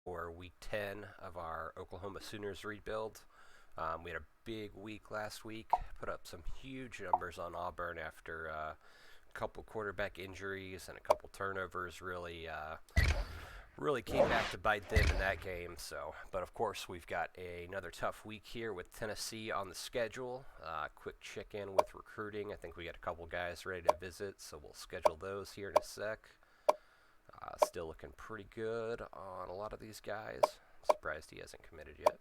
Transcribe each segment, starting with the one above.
for week 10 of our Oklahoma Sooners rebuild. We had a big week last week, put up some huge numbers on Auburn after a couple quarterback injuries and a couple turnovers really came back to bite them in that game. But of course, we've got another tough week here with Tennessee on the schedule. Quick check-in with recruiting. I think we got a couple guys ready to visit, so we'll schedule those here in a sec. Still looking pretty good on a lot of these guys. Surprised he hasn't committed yet.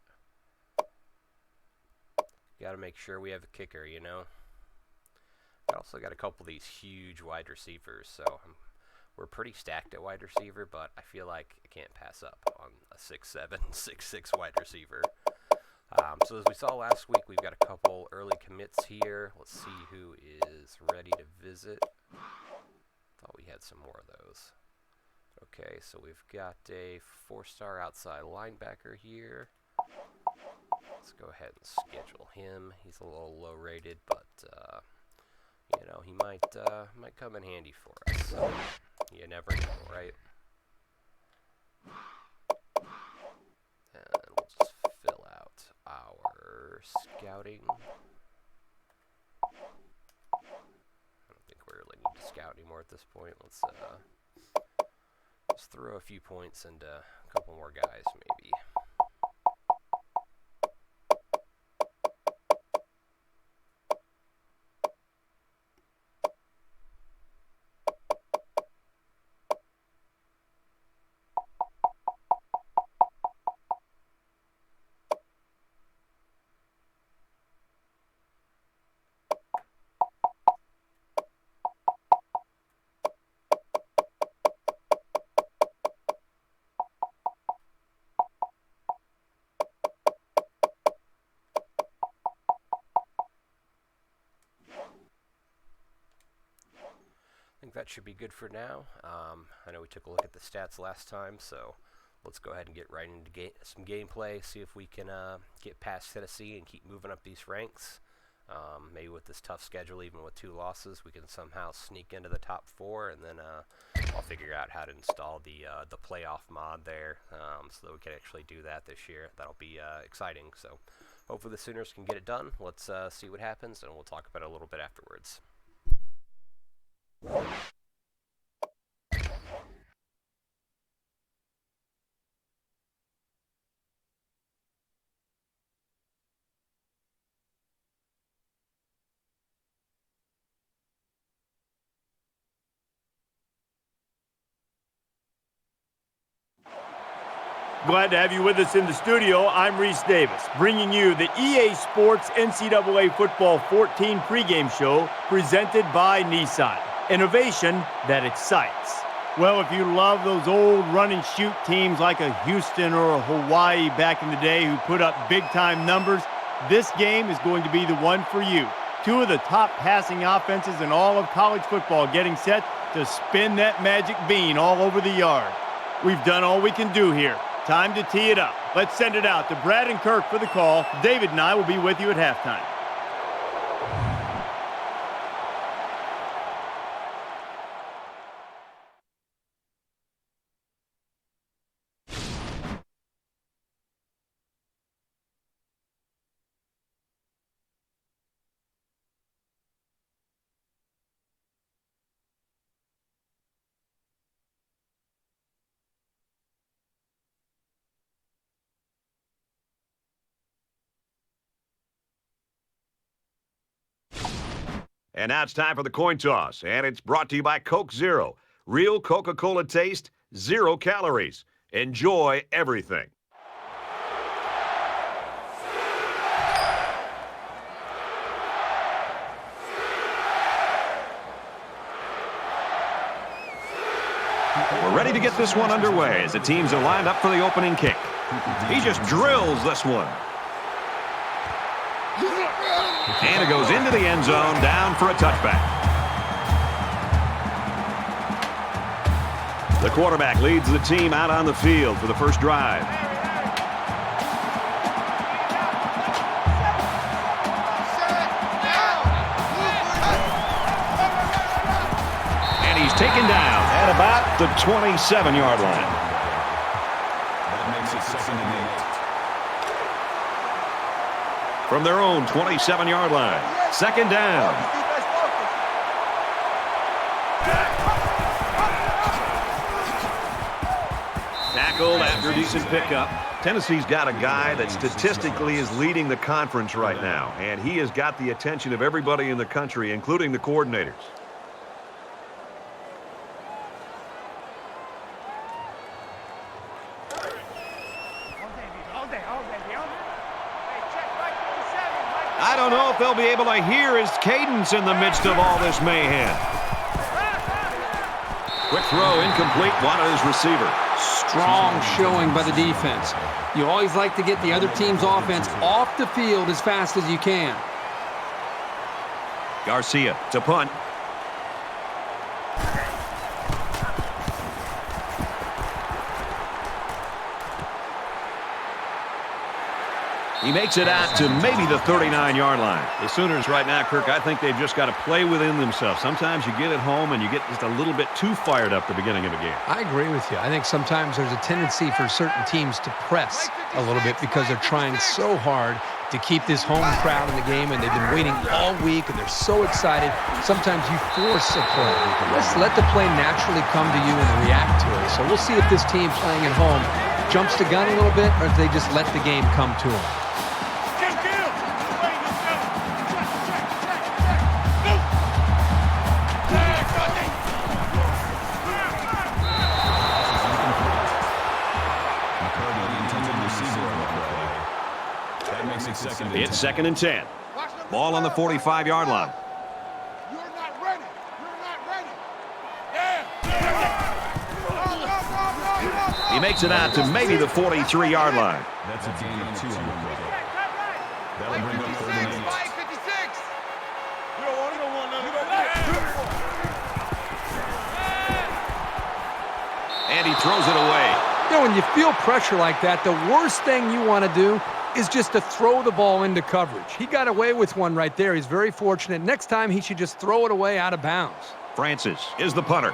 Got to make sure we have a kicker, you know. I also got a couple of these huge wide receivers, so we're pretty stacked at wide receiver, but I feel like I can't pass up on a 6'7", 6'6" wide receiver. So as we saw last week, we've got a couple early commits here. Let's see who is ready to visit. Thought we had some more of those. Okay, so we've got a 4-star outside linebacker here. Let's go ahead and schedule him. He's a little low rated, but you know, he might come in handy for us. So you never know, right? And we'll just fill out our scouting. I don't think we really need to scout anymore at this point. Let's throw a few points into a couple more guys, maybe. I think that should be good for now. I know we took a look at the stats last time, so let's go ahead and get right into some gameplay, see if we can get past Tennessee and keep moving up these ranks. Maybe with this tough schedule, even with 2 losses, we can somehow sneak into the top 4, and then I'll figure out how to install the playoff mod there so that we can actually do that this year. That'll be exciting. So hopefully the Sooners can get it done. Let's see what happens, and we'll talk about it a little bit afterwards. Glad to have you with us in the studio. I'm Reese Davis, bringing you the EA Sports NCAA Football 14 pregame show presented by Nissan. Innovation that excites. Well, if you love those old run-and-shoot teams like a Houston or a Hawaii back in the day who put up big-time numbers, this game is going to be the one for you. 2 of the top passing offenses in all of college football getting set to spin that magic bean all over the yard. We've done all we can do here. Time to tee it up. Let's send it out to Brad and Kirk for the call. David and I will be with you at halftime. And now it's time for the coin toss, and it's brought to you by Coke Zero. Real Coca-Cola taste, 0 calories. Enjoy everything. We're ready to get this one underway as the teams are lined up for the opening kick. He just drills this one. And it goes into the end zone, down for a touchback. The quarterback leads the team out on the field for the first drive. And he's taken down at about the 27-yard line. makes it 2nd and 8. From their own 27-yard line. 2nd down. Tackled after a decent pickup. Tennessee's got a guy that statistically is leading the conference right now, and he has got the attention of everybody in the country, including the coordinators. I don't know if they'll be able to hear his cadence in the midst of all this mayhem. Quick throw, incomplete, wanted his receiver. Strong showing by the defense. You always like to get the other team's offense off the field as fast as you can. Garcia to punt. He makes it out to maybe the 39-yard line. The Sooners right now, Kirk, I think they've just got to play within themselves. Sometimes you get at home and you get just a little bit too fired up at the beginning of a game. I agree with you. I think sometimes there's a tendency for certain teams to press a little bit because they're trying so hard to keep this home crowd in the game, and they've been waiting all week, and they're so excited. Sometimes you force a play. Let's let the play naturally come to you and react to it. So we'll see if this team playing at home jumps the gun a little bit or if they just let the game come to them. It's 2nd and 10. Ball on the 45-yard line. You're not ready. You're not ready. Yeah. He makes it out to maybe the 43-yard line. That's a gain of 2 on the play. That'll bring up 3rd and 8. And he throws it away. You know, when you feel pressure like that, the worst thing you want to do is just to throw the ball into coverage. He got away with one right there. He's very fortunate. Next time, he should just throw it away out of bounds. Francis is the punter.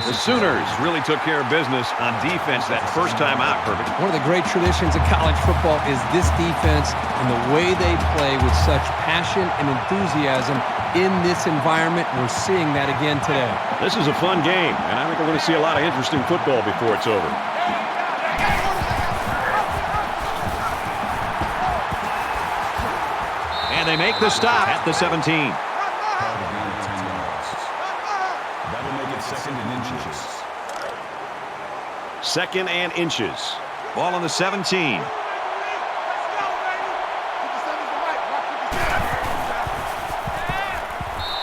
The Sooners really took care of business on defense that first time out, Perfect. One of the great traditions of college football is this defense and the way they play with such passion and enthusiasm in this environment. We're seeing that again today. This is a fun game, and I think we're going to see a lot of interesting football before it's over. And they make the stop at the 17. That'll make it 2nd and inches. 2nd and inches. Ball on the 17.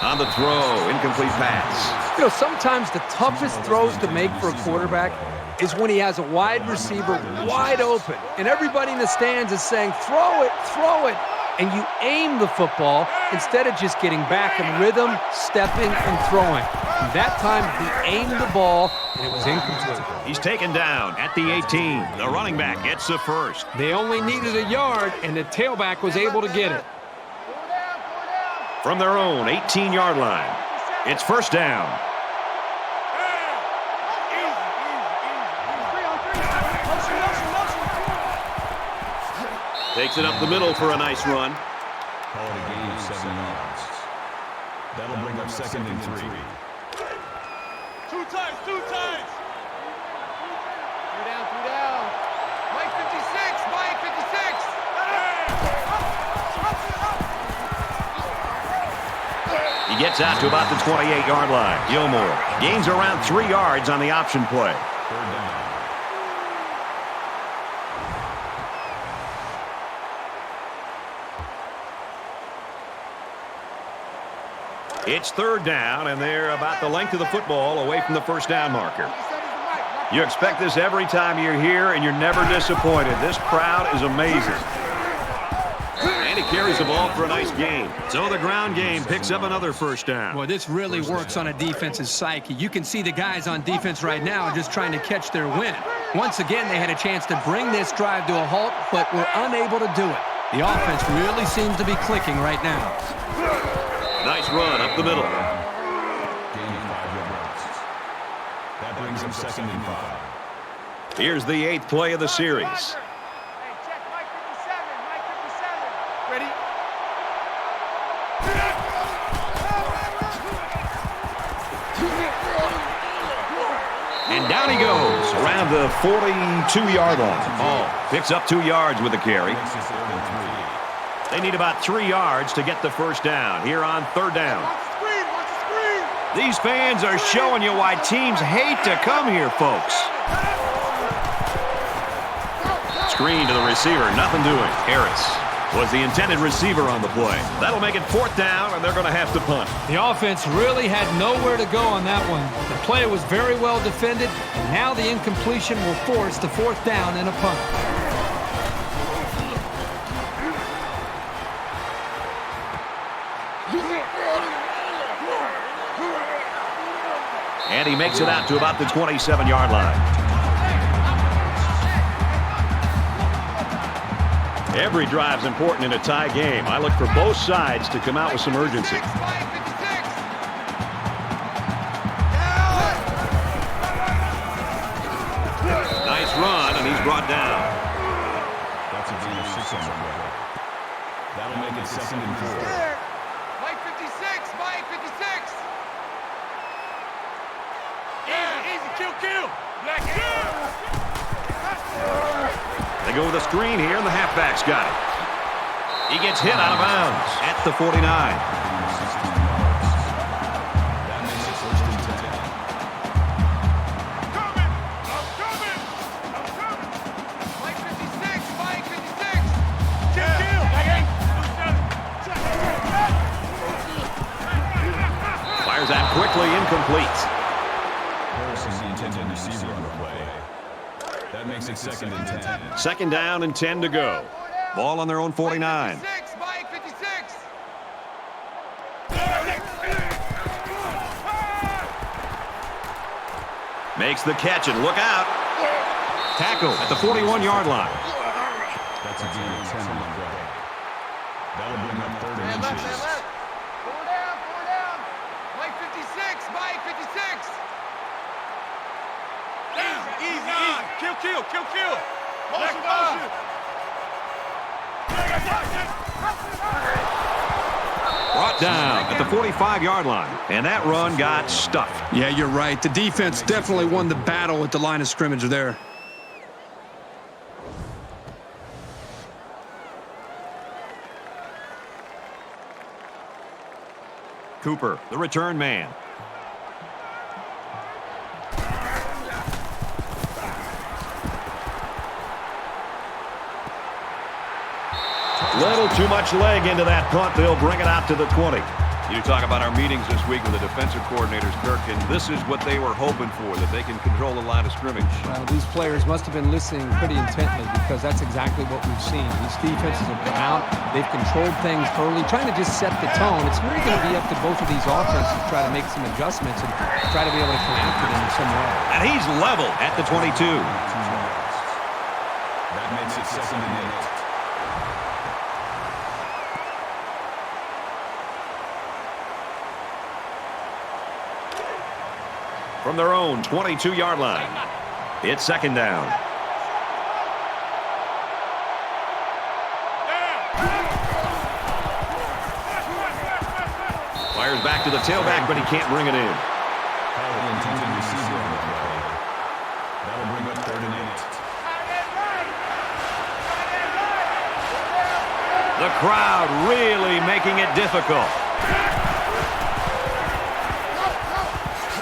On the throw, incomplete pass. You know, sometimes the toughest throws to make for a quarterback is when he has a wide receiver wide open, and everybody in the stands is saying, throw it, and you aim the football instead of just getting back in rhythm, stepping, and throwing. And that time, he aimed the ball, and it was incomplete. He's taken down at the 18. The running back gets the first. They only needed a yard, and the tailback was able to get it. From their own 18-yard line, it's 1st down. Takes it up the middle for a nice run. Call it a gain of 7 yards. That'll bring up 2nd and 3. Two times. Two down. Mike 56. He gets out to about the 28-yard line. Gilmore gains around 3 yards on the option play. 3rd down. It's 3rd down, and they're about the length of the football away from the 1st down marker. You expect this every time you're here, and you're never disappointed. This crowd is amazing. And he carries the ball for a nice gain. So the ground game picks up another 1st down. Boy, this really works on a defense's psyche. You can see the guys on defense right now just trying to catch their win. Once again, they had a chance to bring this drive to a halt, but were unable to do it. The offense really seems to be clicking right now. Nice run up the middle. Gain of 5 yards. That brings him 2nd and 5. Here's the 8th play of the series. Hey, check Mike 57. Mike 57. Ready? And down he goes around the 42-yard line. Hall picks up 2 yards with the carry. Makes it 3rd and 3. They need about 3 yards to get the first down here on 3rd down. Watch the screen. Watch the screen. These fans are showing you why teams hate to come here, folks. Screen to the receiver, nothing doing. Harris was the intended receiver on the play. That'll make it 4th down, and they're going to have to punt. The offense really had nowhere to go on that one. The play was very well defended, and now the incompletion will force the 4th down and a punt. And he makes it out to about the 27-yard line. Every drive's important in a tie game. I look for both sides to come out with some urgency. Nice run, and he's brought down. That's a gain of 6 on the play. That'll make it 2nd and 4. Mike 56. Mike 56. Easy. Kill. Black They go with a screen here, and the halfback's got it. He gets hit out of bounds at the 49. That makes it 1st and 10. I'm coming. Mike 56. Mike 56. Kill. Fires out quickly, incomplete. Harrison's the intended receiver on the play. That makes it 2nd and 10. 2nd down and 10 to go. Ball on their own 49. Mike 56. Makes the catch, and look out. Tackle at the 41-yard line. That's a gain of 10 on the play. That'll bring up 3rd and inches. Four down. Mike 56. Mike 56. Easy. Kill. Motion. Brought down at the 45-yard line, and that run got stuffed. Yeah, you're right. The defense definitely won the battle at the line of scrimmage there. Cooper, the return man. Little too much leg into that punt. They'll bring it out to the 20. You talk about our meetings this week with the defensive coordinators, Kirk, and this is what they were hoping for, that they can control the line of scrimmage. These players must have been listening pretty intently because that's exactly what we've seen. These defenses have been out. They've controlled things early, trying to just set the tone. It's really going to be up to both of these offenses to try to make some adjustments and try to be able to connect it in some way. And he's level at the 22. That makes it 2nd and 8. From their own 22-yard line. It's 2nd down. Fires back to the tailback, but he can't bring it in. The intended receiver on the play. That'll bring up 3rd and 8. The crowd really making it difficult.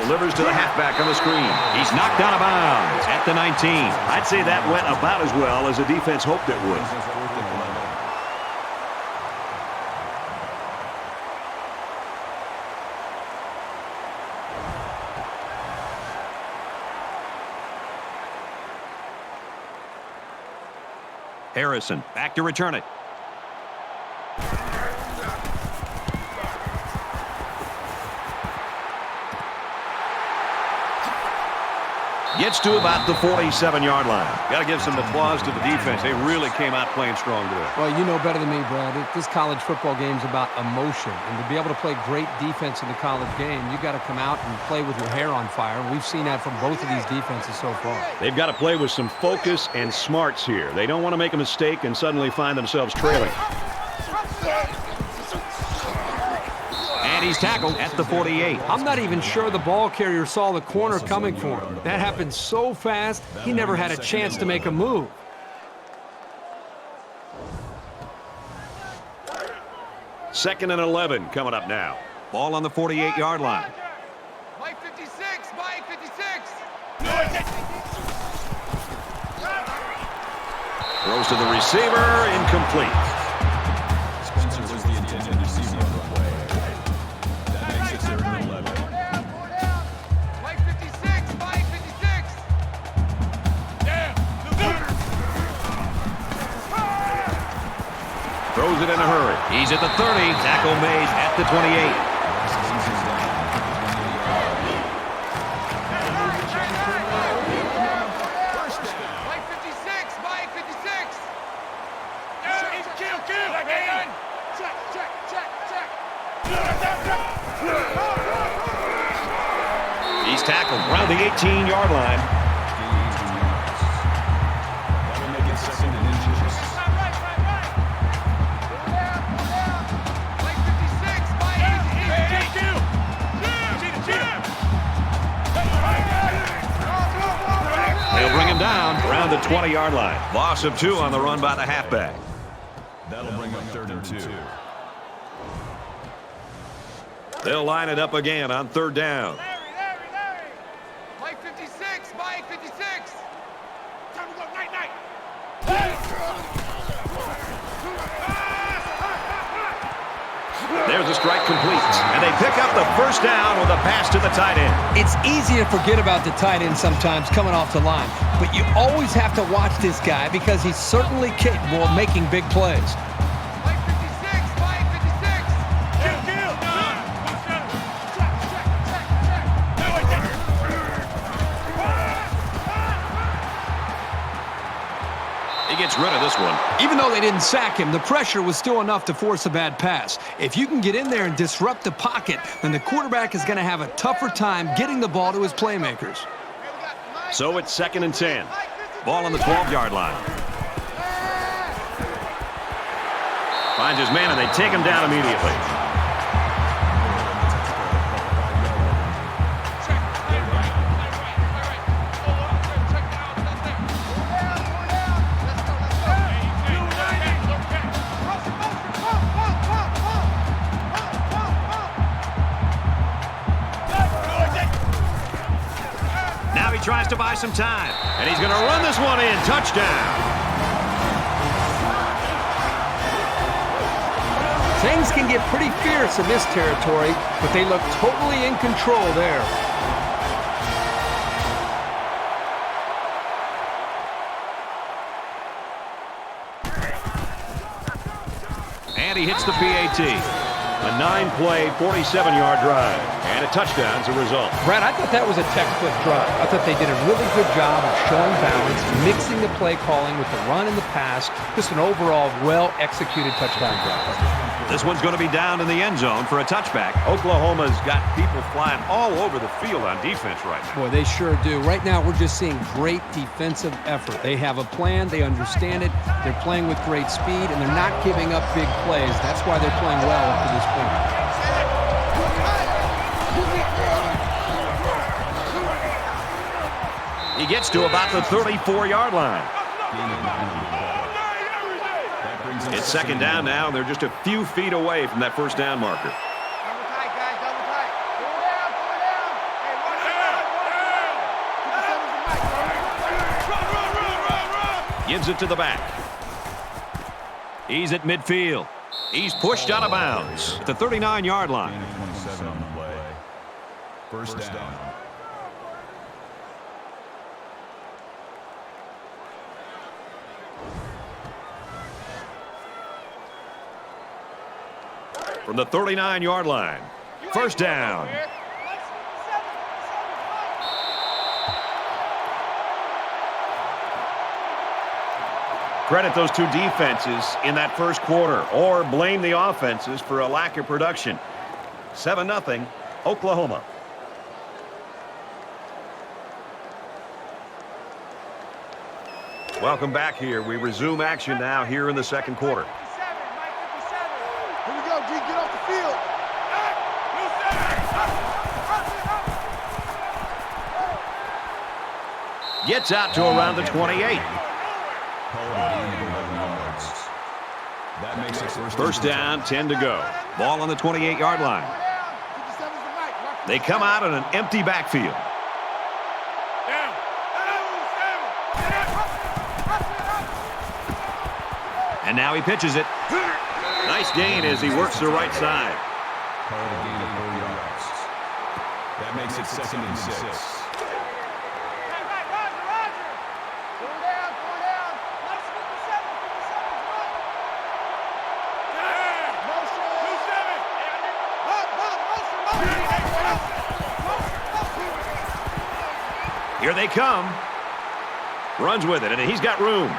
Delivers to the halfback on the screen. He's knocked out of bounds at the 19. I'd say that went about as well as the defense hoped it would. Harrison back to return it. Gets to about the 47-yard line. Got to give some applause to the defense. They really came out playing strong today. Well, you know better than me, Brad. This college football game is about emotion. And to be able to play great defense in the college game, you got to come out and play with your hair on fire. And we've seen that from both of these defenses so far. They've got to play with some focus and smarts here. They don't want to make a mistake and suddenly find themselves trailing. And he's tackled at the 48. I'm not even sure the ball carrier saw the corner coming for him. That happened so fast, he never had a chance to make a move. Second and 11 coming up now. Ball on the 48-yard line. Mike 56, Mike 56. Throws to the receiver, incomplete. Spencer was the intended receiver on the play. That makes it 3rd and 11. Mike 56, Mike 56. Throws it in a hurry. He's at the 30. Tackle made at the 28. Mike 56, Mike 56. He's tackled around the 18-yard line. That will make it 2nd and inches. Mike 56, Mike 56. They'll bring him down around the 20-yard line. Loss of 2 on the run by the halfback. That'll bring up 3rd and 2. They'll line it up again on 3rd down. Larry. Mike 56, Mike 56. Time to go, night. There's a strike complete. And they pick up the first down with a pass to the tight end. It's easy to forget about the tight end sometimes coming off the line, but you always have to watch this guy because he's certainly capable of making big plays. Mike 56, Mike 56. He gets rid of this one. Even though they didn't sack him, the pressure was still enough to force a bad pass. If you can get in there and disrupt the pocket, then the quarterback is going to have a tougher time getting the ball to his playmakers. So it's 2nd and 10. Ball on the 12-yard line. Finds his man, and they take him down immediately. Now he tries to buy some time, and he's going to run this one in. Touchdown. Things can get pretty fierce in this territory, but they look totally in control there. And he hits the PAT. A 9-play, 47-yard drive. And a touchdown as a result. Brad, I thought that was a textbook drive. I thought they did a really good job of showing balance, mixing the play calling with the run and the pass. Just an overall well-executed touchdown drive. This one's going to be down in the end zone for a touchback. Oklahoma's got people flying all over the field on defense right now. Boy, they sure do. Right now, we're just seeing great defensive effort. They have a plan. They understand it. They're playing with great speed, and they're not giving up big plays. That's why they're playing well up to this point. He gets to about the 34-yard line. It's 2nd down now, and they're just a few feet away from that first down marker. Double tight, guys, double tight. Go down. Hey, run. Gives it to the back. He's at midfield. He's pushed out of bounds at the 39-yard line. 27 on the play. First down. From the 39-yard line. First down. credit those two defenses in that first quarter or blame the offenses for a lack of production. 7-0, Oklahoma. Welcome back here. We resume action now here in the second quarter. Here we go, G, get off the field. Gets out to around the 28. That makes it First down, 10 to go. Ball on the 28-yard line. They come out in an empty backfield. And now he pitches it. Nice gain as he works the right side. Call it a gain of 4 yards. That makes it 2nd and 6. Here they come. Runs with it, and he's got room.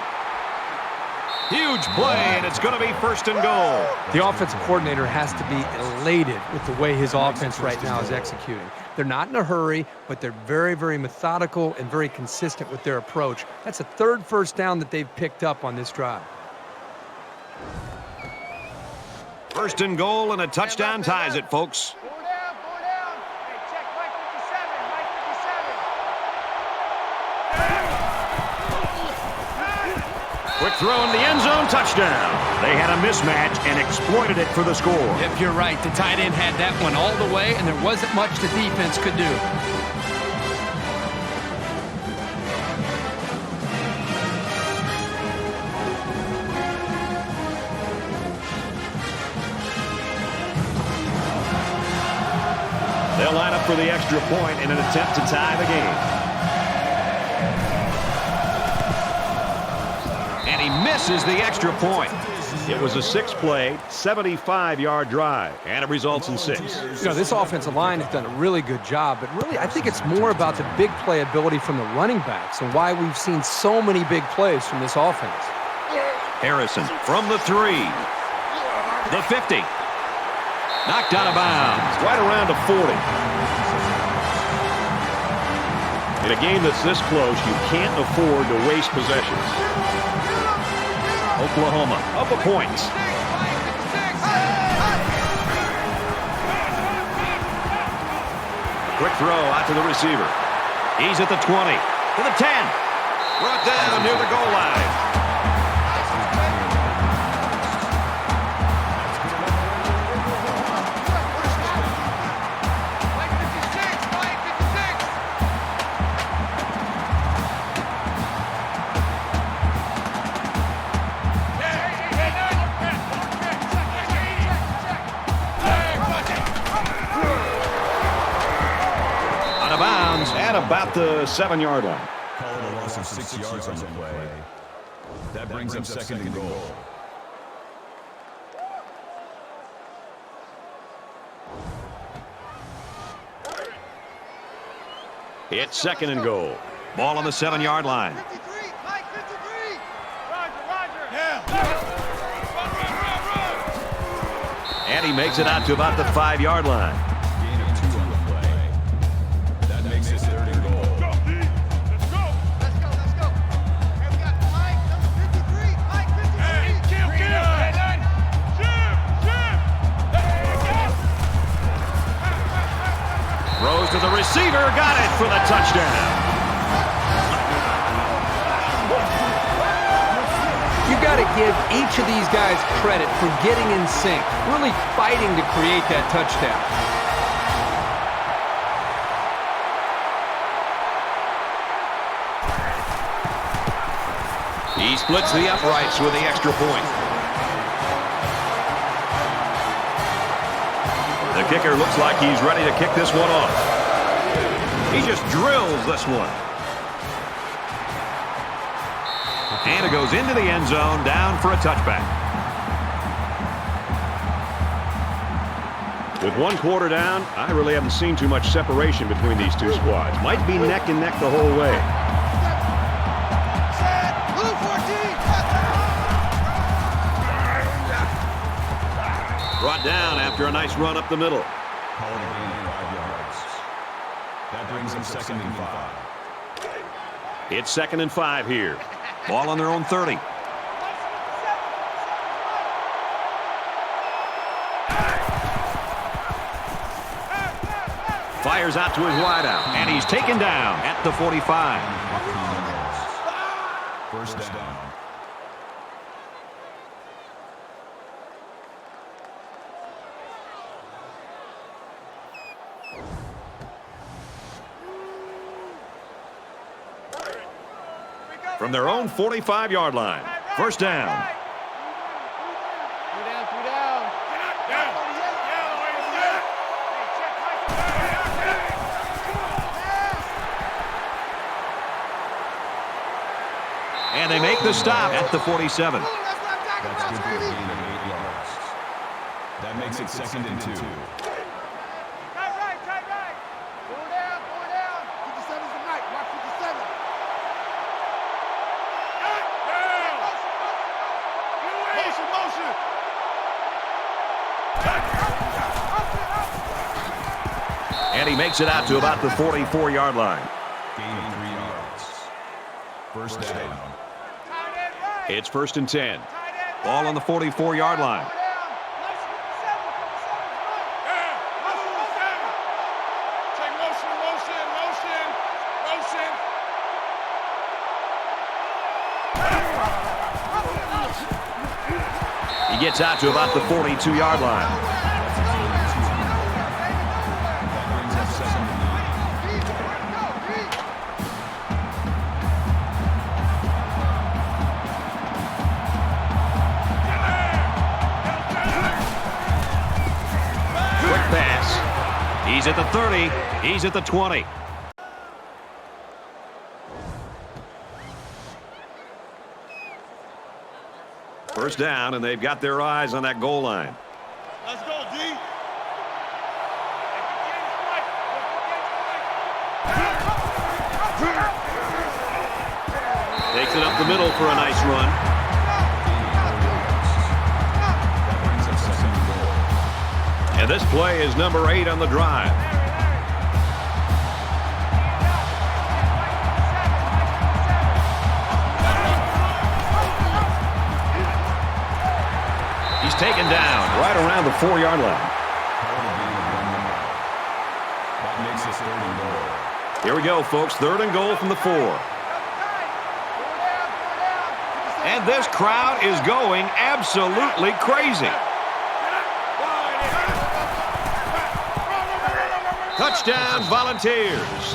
Huge play, and it's going to be 1st and goal. The offensive coordinator has to be elated with the way his offense right now is executing. They're not in a hurry, but they're very, very methodical and very consistent with their approach. That's a 3rd first down that they've picked up on this drive. 1st and goal, and a touchdown ties it, folks. Quick throw in the end zone, touchdown. They had a mismatch and exploited it for the score. Yep, you're right. The tight end had that one all the way, and there wasn't much the defense could do. They'll line up for the extra point in an attempt to tie the game. And he misses the extra point. It was a 6-play, 75-yard drive, and it results in 6. You know, this offensive line has done a really good job, but really I think it's more about the big play ability from the running backs and why we've seen so many big plays from this offense. Harrison from the 3. The 50. Knocked out of bounds, right around the 40. In a game that's this close, you can't afford to waste possessions. Oklahoma up a point. Quick throw out to the receiver. He's at the 20, to the 10. Brought down near the goal line. At about the 7-yard line. Call it a loss of 6 yards on the play. That brings up 2nd and goal. It's 2nd and goal. Ball on the 7-yard line. And he makes it out to about the 5-yard line. Gain of 2 on the play. That makes it 3rd and goal. Let's go. Hey, we got Mike, number 53. Mike 53. Hey, kill. Hey, nine. Jim. Throws to the receiver. Got it for the touchdown. You got to give each of these guys credit for getting in sync, really fighting to create that touchdown. He splits the uprights with the extra point. The kicker looks like he's ready to kick this one off. He just drills this one. And it goes into the end zone, down for a touchback. With 1 quarter down, I really haven't seen too much separation between these two squads. Might be neck and neck the whole way. Set. Blue 14. Brought down after a nice run up the middle. Call it a gain of 5 yards. That brings up 2nd and 5. It's 2nd and 5 here. Ball on their own 30. Fires out to his wideout, and he's taken down at the 45. 1st down. From their own 45-yard line. 1st down. And they make the stop at the 47. That's good for a gain of 8 yards. That makes it 2nd and 2. Tight right. Pull down. 57's the night. Watch 57. Motion. And he makes it out to about the 44-yard line. Gain of 3 yards. 1st down. It's 1st and 10. Ball on the 44-yard line. He gets out to about the 42-yard line. That brings up 2nd and 9. Quick pass. He's at the 30. He's at the 20. First down, and they've got their eyes on that goal line. Let's go, D. Takes it up the middle for a nice run. That brings up 2nd and goal. And this play is number 8 on the drive. He's taken down right around the 4-yard line. Call it a gain of 1 yard. That makes it 3rd and goal. Here we go, folks. 3rd and goal from the 4. And this crowd is going absolutely crazy. Touchdown, Volunteers.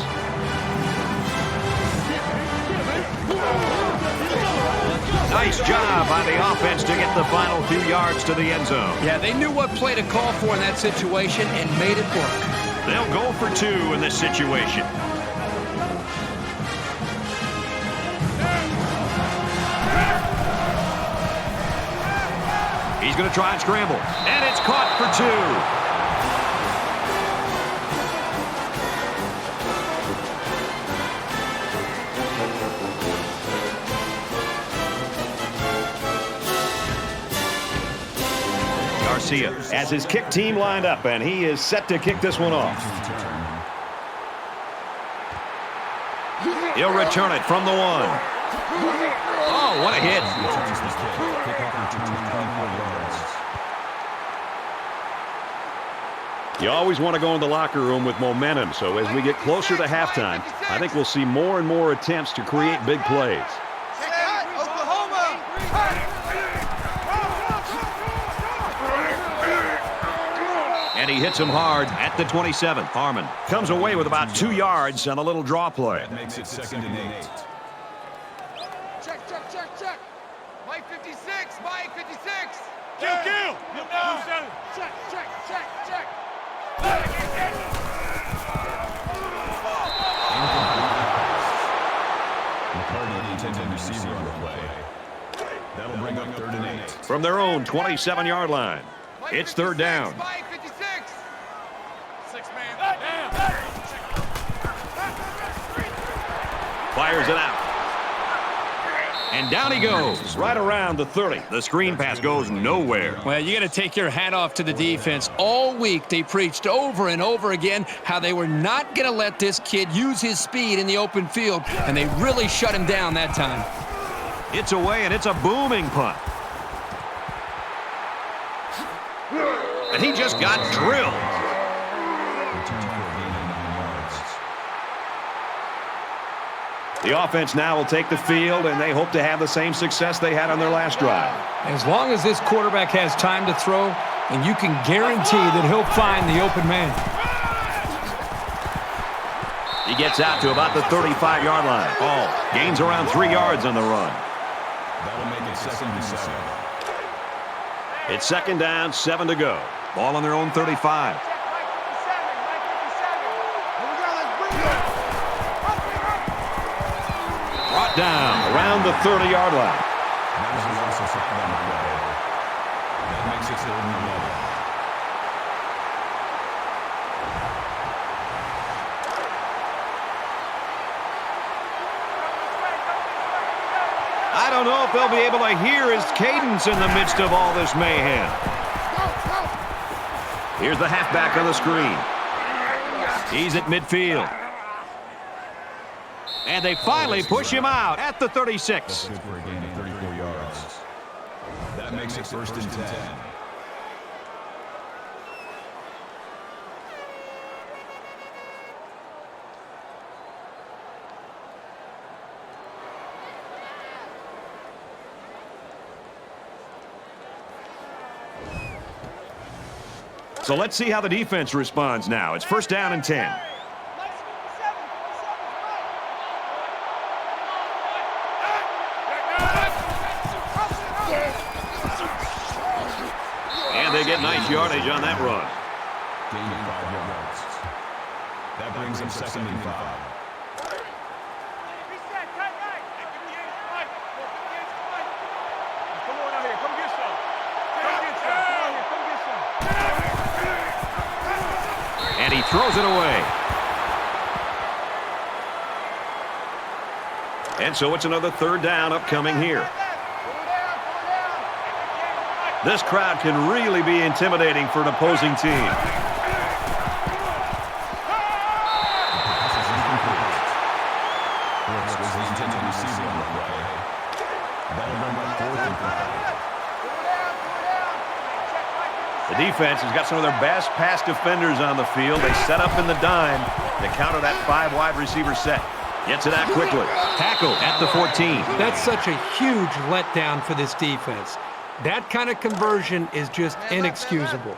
Nice job by the offense to get the final few yards to the end zone. Yeah, they knew what play to call for in that situation and made it work. They'll go for 2 in this situation. He's going to try and scramble. And it's caught for 2. Garcia has his kick team lined up, and he is set to kick this one off. He'll return it from the 1. Oh, what a hit. You always want to go in the locker room with momentum, so as we get closer to halftime, I think we'll see more and more attempts to create big plays. And he hits him hard at the 27. Harmon comes away with about 2 yards on a little draw play. That makes it 2nd and 8. Check. Mike 56. Kill. Check. McCartney intended receiver on the play. That'll bring up 3rd and 8. From their own 27-yard line. It's 3rd down. Mike 56. 6-man. Fires it out. And down he goes, right around the 30. The screen pass goes nowhere. Well, you got to take your hat off to the defense. All week they preached over and over again how they were not going to let this kid use his speed in the open field, and they really shut him down that time. It's away, and it's a booming punt. And he just got drilled. The offense now will take the field, and they hope to have the same success they had on their last drive. As long as this quarterback has time to throw, and you can guarantee that he'll find the open man. He gets out to about the 35-yard line. Ball gains around 3 yards on the run. That'll make it 2nd and 7. It's 2nd down, 7 to go. Ball on their own 35. Brought down around the 30-yard line. That is a loss of 5 on the play. That makes it 3rd and 11. I don't know if they'll be able to hear his cadence in the midst of all this mayhem. Here's the halfback on the screen. He's at midfield. And they finally push him out at the 36. That's good for a gain of 34 yards. That makes it 1st and 10. So let's see how the defense responds now. It's 1st down and 10. And they get nice yardage on that run. Gain of 5 yards. That brings them 2nd and 5. Come on out here. Come get some. Come get some. Come on here. Come get some. And he throws it away. And so it's another 3rd down upcoming here. This crowd can really be intimidating for an opposing team. Brooks was the intended receiver on the play. That'll bring up 4th and 5. The defense has got some of their best pass defenders on the field. They set up in the dime to counter that 5 wide receiver set. Gets it out quickly. Tackle at the 14. That's such a huge letdown for this defense. That kind of conversion is just inexcusable.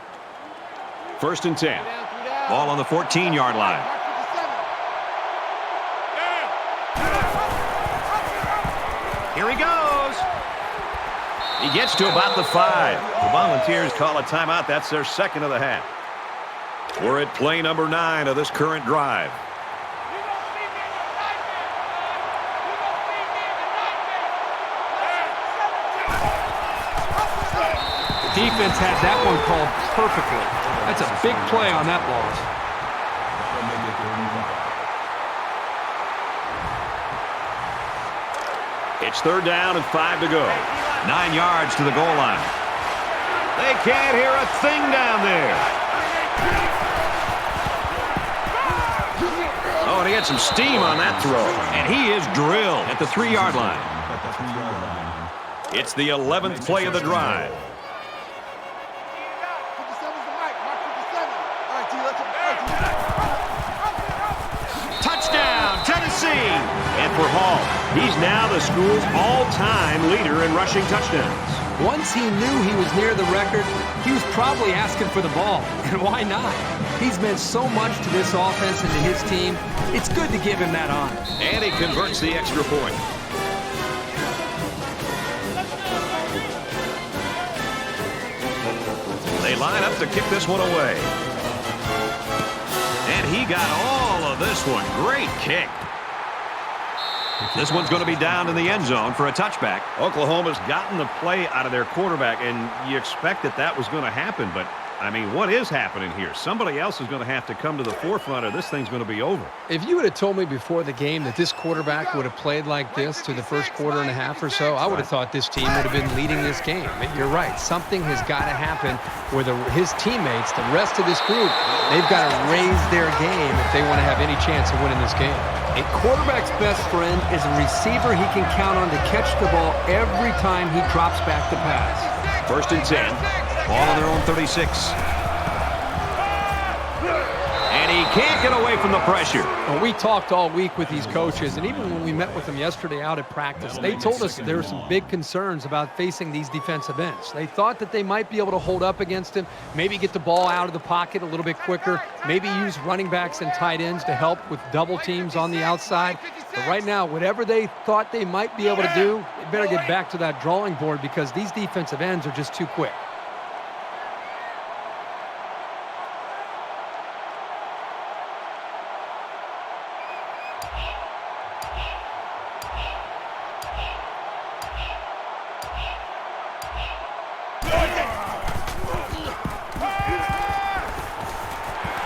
1st and 10. Ball on the 14-yard line. Here he goes. He gets to about the 5. The Volunteers call a timeout. That's their 2nd of the half. We're at play number 9 of this current drive. Defense had that one called perfectly. That's a big play on that loss. That'll make it 3rd and 5. It's 3rd down and 5 to go. 9 yards to the goal line. They can't hear a thing down there. Oh, and he had some steam on that throw. And he is drilled at the 3-yard line. At the 3-yard line. It's the 11th play of the drive. Touchdown, Tennessee! And for Hall, he's now the school's all-time leader in rushing touchdowns. Once he knew he was near the record, he was probably asking for the ball. And why not? He's meant so much to this offense and to his team. It's good to give him that honor. And he converts the extra point. They line up to kick this one away. And he got all of this one. Great kick. This one's going to be down in the end zone for a touchback. Oklahoma's gotten the play out of their quarterback, and you expect that was going to happen, but I mean, what is happening here? Somebody else is going to have to come to the forefront or this thing's going to be over. If you would have told me before the game that this quarterback would have played like this through the first quarter and a half or so, I would have thought this team would have been leading this game. And you're right. Something has got to happen where his teammates, the rest of this group, they've got to raise their game if they want to have any chance of winning this game. A quarterback's best friend is a receiver he can count on to catch the ball every time he drops back to pass. 1st and 10. Ball on their own 36. And he can't get away from the pressure. Well, we talked all week with these coaches, and even when we met with them yesterday out at practice, they told us there were some big concerns about facing these defensive ends. They thought that they might be able to hold up against him, maybe get the ball out of the pocket a little bit quicker, maybe use running backs and tight ends to help with double teams on the outside. But right now, whatever they thought they might be able to do, they better get back to that drawing board because these defensive ends are just too quick.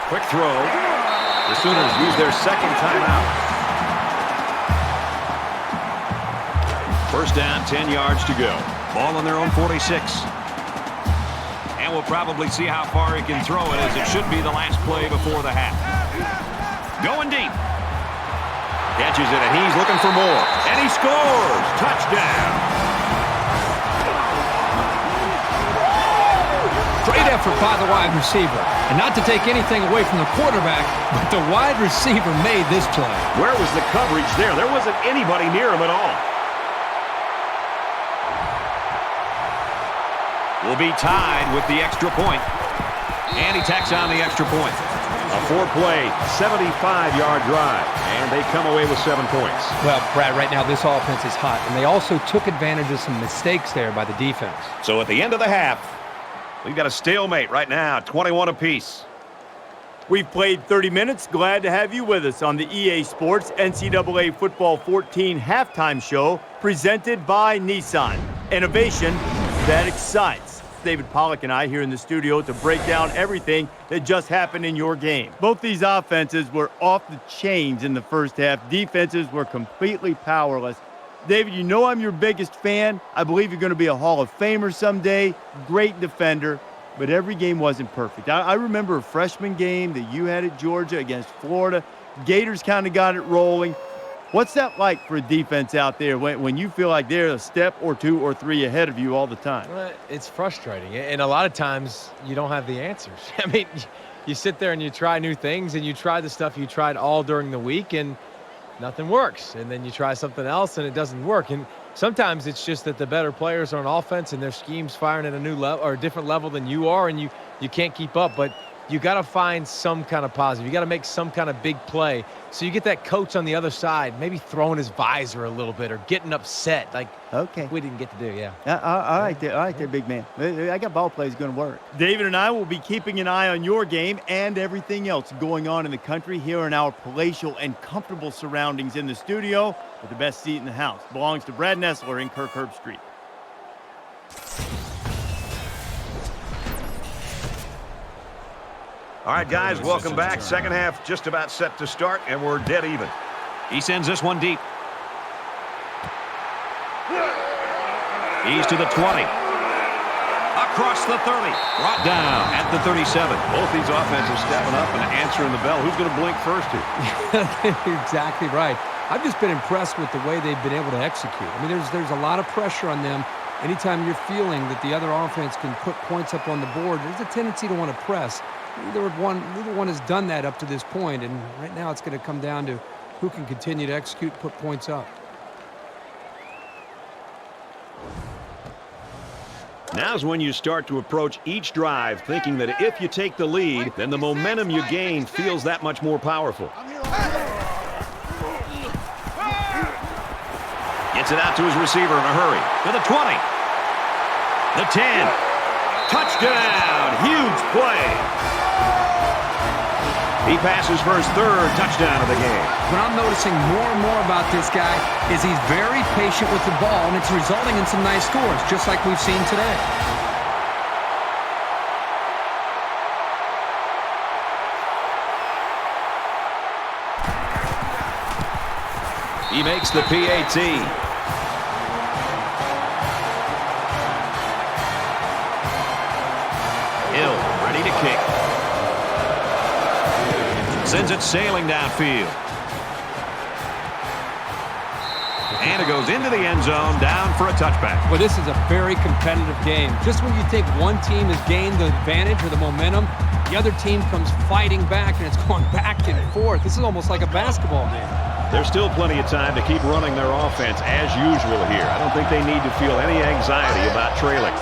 Quick throw. The Sooners use their second timeout. 1st down, 10 yards to go. Ball on their own 46. And we'll probably see how far he can throw it, as it should be the last play before the half. Going deep. Catches it, and he's looking for more. And he scores. Touchdown. Great effort by the wide receiver. And not to take anything away from the quarterback, but the wide receiver made this play. Where was the coverage there? There wasn't anybody near him at all. Will be tied with the extra point. And he tacks on the extra point. A 4-play, 75-yard drive. And they come away with 7 points. Well, Brad, right now this offense is hot. And they also took advantage of some mistakes there by the defense. So at the end of the half, we've got a stalemate right now, 21 apiece. We've played 30 minutes. Glad to have you with us on the EA Sports NCAA Football 14 halftime show presented by Nissan. Innovation that excites. David Pollack and I here in the studio to break down everything that just happened in your game. Both these offenses were off the chains in the first half. Defenses were completely powerless. David, you know I'm your biggest fan. I believe you're going to be a Hall of Famer someday. Great defender, but every game wasn't perfect. I remember a freshman game that you had at Georgia against Florida. Gators kind of got it rolling. What's that like for a defense out there when you feel like they're a step or 2 or 3 ahead of you all the time? Well, it's frustrating, and a lot of times you don't have the answers. I mean, you sit there and you try new things, and you try the stuff you tried all during the week, and nothing works. And then you try something else, and it doesn't work. And sometimes it's just that the better players are on offense, and their scheme's firing at a new level or a different level than you are, and you can't keep up. But you got to find some kind of positive. You got to make some kind of big play. So you get that coach on the other side, maybe throwing his visor a little bit or getting upset. Like, okay, we didn't get to do, yeah. All right there, big man. I got ball plays going to work. David and I will be keeping an eye on your game and everything else going on in the country here in our palatial and comfortable surroundings in the studio with the best seat in the house. Belongs to Brad Nessler in Kirkherb Street. All right, guys, welcome back. Second half just about set to start, and we're dead even. He sends this one deep. He's to the 20. Across the 30. Brought down at the 37. Both these offenses stepping up and answering the bell. Who's going to blink first here? You're exactly right. I've just been impressed with the way they've been able to execute. I mean, there's a lot of pressure on them. Anytime you're feeling that the other offense can put points up on the board, there's a tendency to want to press. Neither one has done that up to this point, and right now it's going to come down to who can continue to execute and put points up. Now's when you start to approach each drive thinking that if you take the lead, then the momentum you gain feels that much more powerful. Gets it out to his receiver in a hurry. To the 20. The 10. Touchdown! Huge play! He passes for his third touchdown of the game. What I'm noticing more and more about this guy is he's very patient with the ball, and it's resulting in some nice scores, just like we've seen today. He makes the PAT. Hill ready to kick. Sends it sailing downfield. And it goes into the end zone, down for a touchback. Well, this is a very competitive game. Just when you think one team has gained the advantage or the momentum, the other team comes fighting back, and it's going back and forth. This is almost like a basketball game. There's still plenty of time to keep running their offense as usual here. I don't think they need to feel any anxiety about trailing.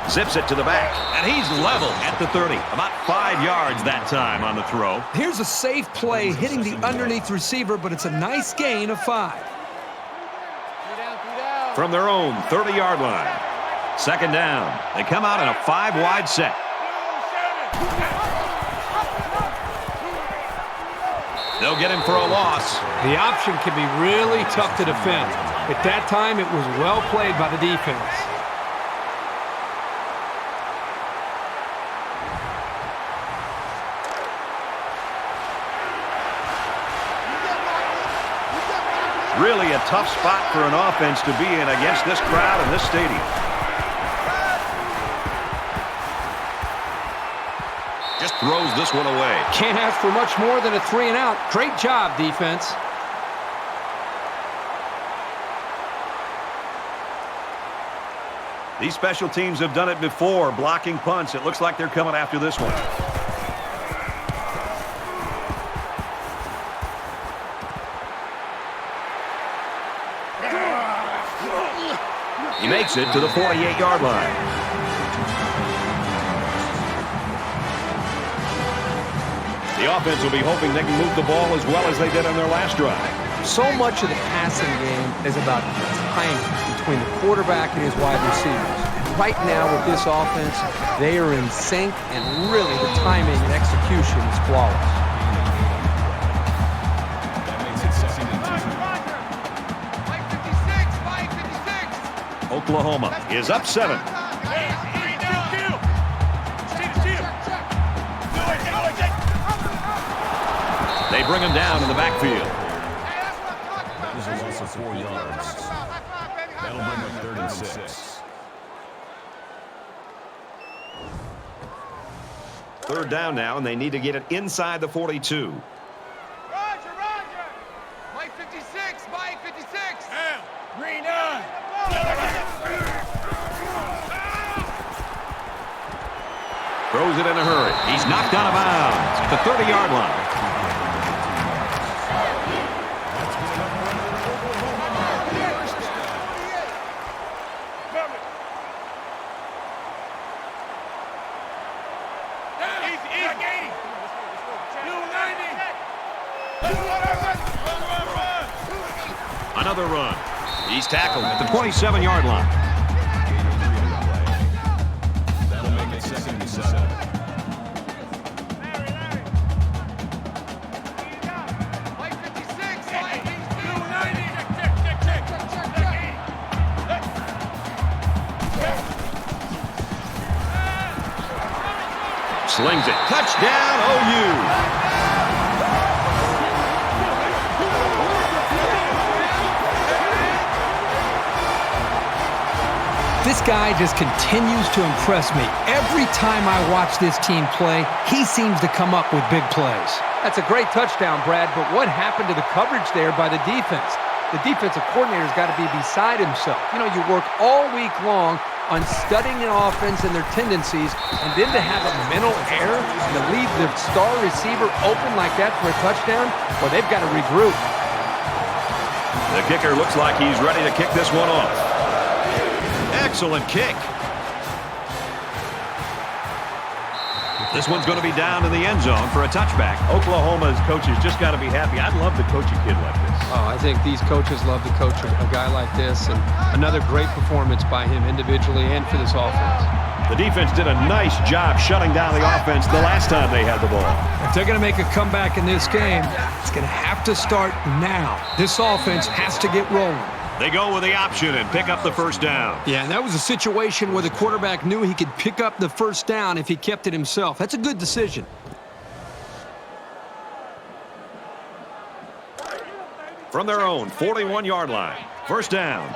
Zips it to the back, and he's level at the 30. About 5 yards that time on the throw. Here's a safe play hitting the underneath receiver, but it's a nice gain of 5. From their own 30-yard line. Second down. They come out in a 5-wide set. They'll get him for a loss. The option can be really tough to defend. At that time, it was well played by the defense. Really a tough spot for an offense to be in against this crowd in this stadium. Just throws this one away. Can't ask for much more than a 3-and-out. Great job, defense. These special teams have done it before, blocking punts. It looks like they're coming after this one. He makes it to the 48-yard line. The offense will be hoping they can move the ball as well as they did on their last drive. So much of the passing game is about timing between the quarterback and his wide receivers. Right now with this offense, they are in sync, and really the timing and execution is flawless. Oklahoma is up 7. They bring him down in the backfield. This is also 4 yards. That'll bring up 3rd and 6. Third down now, and they need to get it inside the 42. Roger! Mike 56! Mike 56! Green 9! Throws it in a hurry. He's knocked out of bounds at the 30-yard line. Another run. He's tackled at the 27-yard line. That'll make it 2nd and 7. Mike 56! Mike 290! Slings it. Touchdown, OU. This guy just continues to impress me. Every time I watch this team play, he seems to come up with big plays. That's a great touchdown, Brad, but what happened to the coverage there by the defense? The defensive coordinator's got to be beside himself. You know, you work all week long on studying an offense and their tendencies, and then to have a mental error and to leave the star receiver open like that for a touchdown, well, they've got to regroup. The kicker looks like he's ready to kick this one off. Excellent kick. This one's going to be down in the end zone for a touchback. Oklahoma's coaches just got to be happy. I'd love to coach a kid like this. Oh, I think these coaches love to coach a guy like this, and another great performance by him individually and for this offense. The defense did a nice job shutting down the offense the last time they had the ball. If they're going to make a comeback in this game, it's going to have to start now. This offense has to get rolling. They go with the option and pick up the first down. Yeah, and that was a situation where the quarterback knew he could pick up the first down if he kept it himself. That's a good decision. From their own 41-yard line. First down.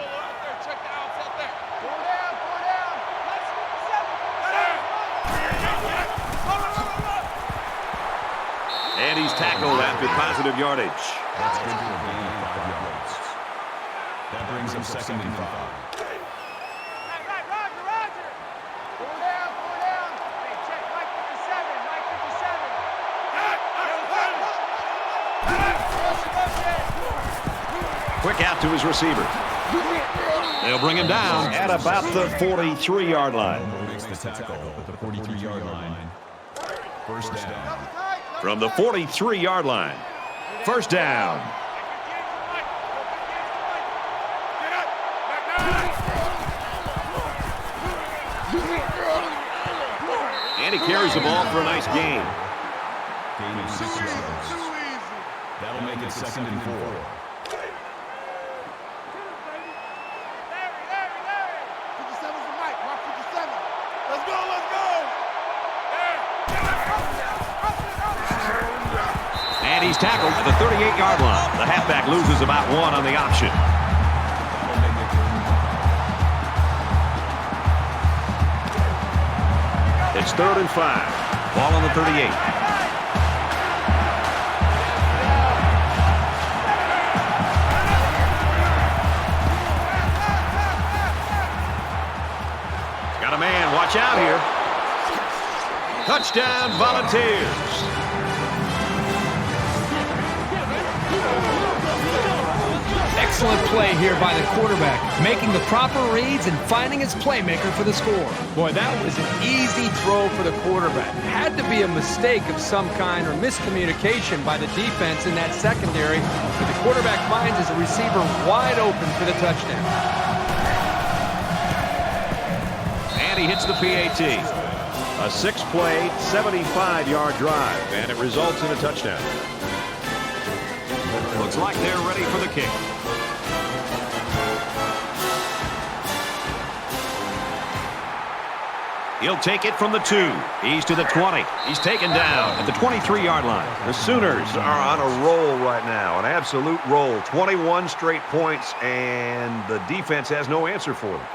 And he's tackled after positive yardage. That's good for a gain of 5 yards. That brings up 2nd and 5. Quick out to his receiver. They'll bring him down at about the 43-yard line. Makes the tackle at the 43-yard line. First down. From the 43-yard line. First down. And he carries the ball for a nice gain. Gain of 6 yards. That'll make it 2nd and 4. And he's tackled at the 38-yard line. The halfback loses about 1 on the option. It's 3rd and 5. Ball on the 38. Got a man. Watch out here. Touchdown, Volunteers. Excellent play here by the quarterback, making the proper reads and finding his playmaker for the score. Boy, that was an easy throw for the quarterback. Had to be a mistake of some kind or miscommunication by the defense in that secondary, but the quarterback finds his receiver wide open for the touchdown. And he hits the PAT. A 6-play, 75-yard drive, and it results in a touchdown. Looks like they're ready for the kick. He'll take it from the 2. He's to the 20. He's taken down at the 23-yard line. The Sooners are on a roll right now, an absolute roll. 21 straight points, and the defense has no answer for them.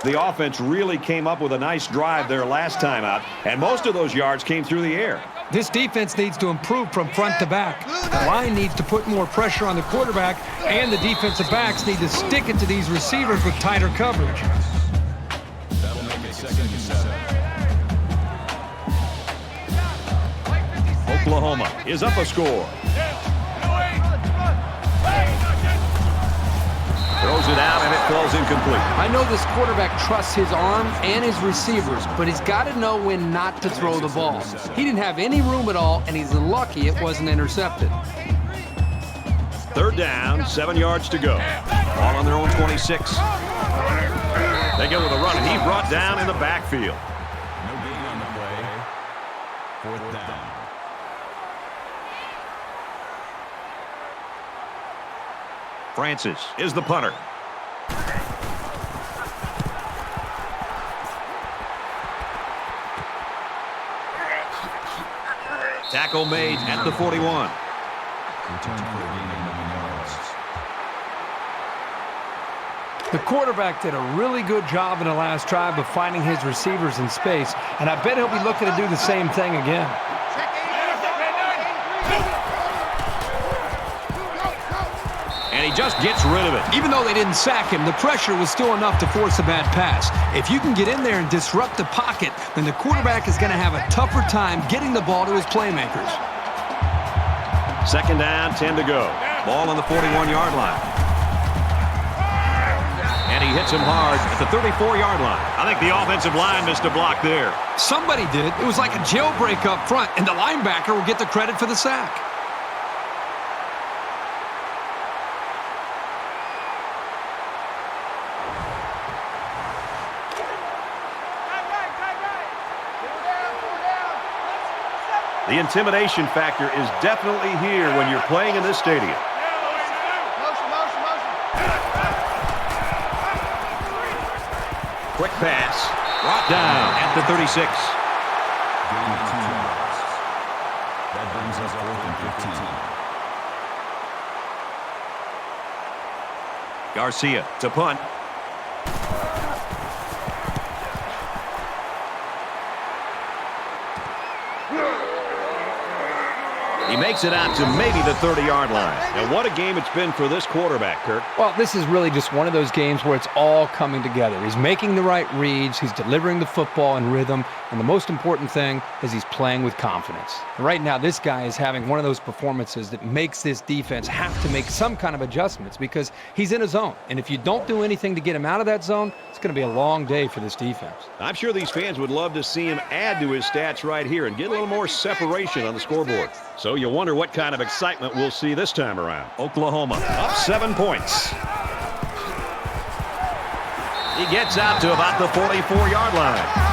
The offense really came up with a nice drive there last time out, and most of those yards came through the air. This defense needs to improve from front to back. The line needs to put more pressure on the quarterback, and the defensive backs need to stick it to these receivers with tighter coverage. That'll make it 2nd and 7. Oklahoma is up a score. Throws it out, and it falls incomplete. I know this quarterback trusts his arm and his receivers, but he's got to know when not to throw the ball. He didn't have any room at all, and he's lucky it wasn't intercepted. 3rd down, 7 yards to go. Ball on their own 26. They go with a run, and he's brought down in the backfield. No gain on the play. 4th down. Francis is the punter. Tackle made at the 41. Return for a gain of 9 yards. The quarterback did a really good job in the last drive of finding his receivers in space, and I bet he'll be looking to do the same thing again. And he just gets rid of it. Even though they didn't sack him, the pressure was still enough to force a bad pass. If you can get in there and disrupt the pocket, then the quarterback is going to have a tougher time getting the ball to his playmakers. 2nd down, 10 to go. Ball on the 41-yard line. And he hits him hard at the 34-yard line. I think the offensive line missed a block there. Somebody did. It was like a jailbreak up front, and the linebacker will get the credit for the sack. The intimidation factor is definitely here when you're playing in this stadium. Motion, motion, motion. Quick pass. Brought down at the 36. Gain of 2 yards. That brings us 4th and 15. Garcia to punt. He makes it out to maybe the 30-yard line. And what a game it's been for this quarterback, Kirk. Well, this is really just one of those games where it's all coming together. He's making the right reads, he's delivering the football in rhythm, and the most important thing is he's playing with confidence. And right now, this guy is having one of those performances that makes this defense have to make some kind of adjustments because he's in a zone. And if you don't do anything to get him out of that zone, it's going to be a long day for this defense. I'm sure these fans would love to see him add to his stats right here and get a little more separation on the scoreboard. So you wonder what kind of excitement we'll see this time around. Oklahoma up 7 points. He gets out to about the 44-yard line.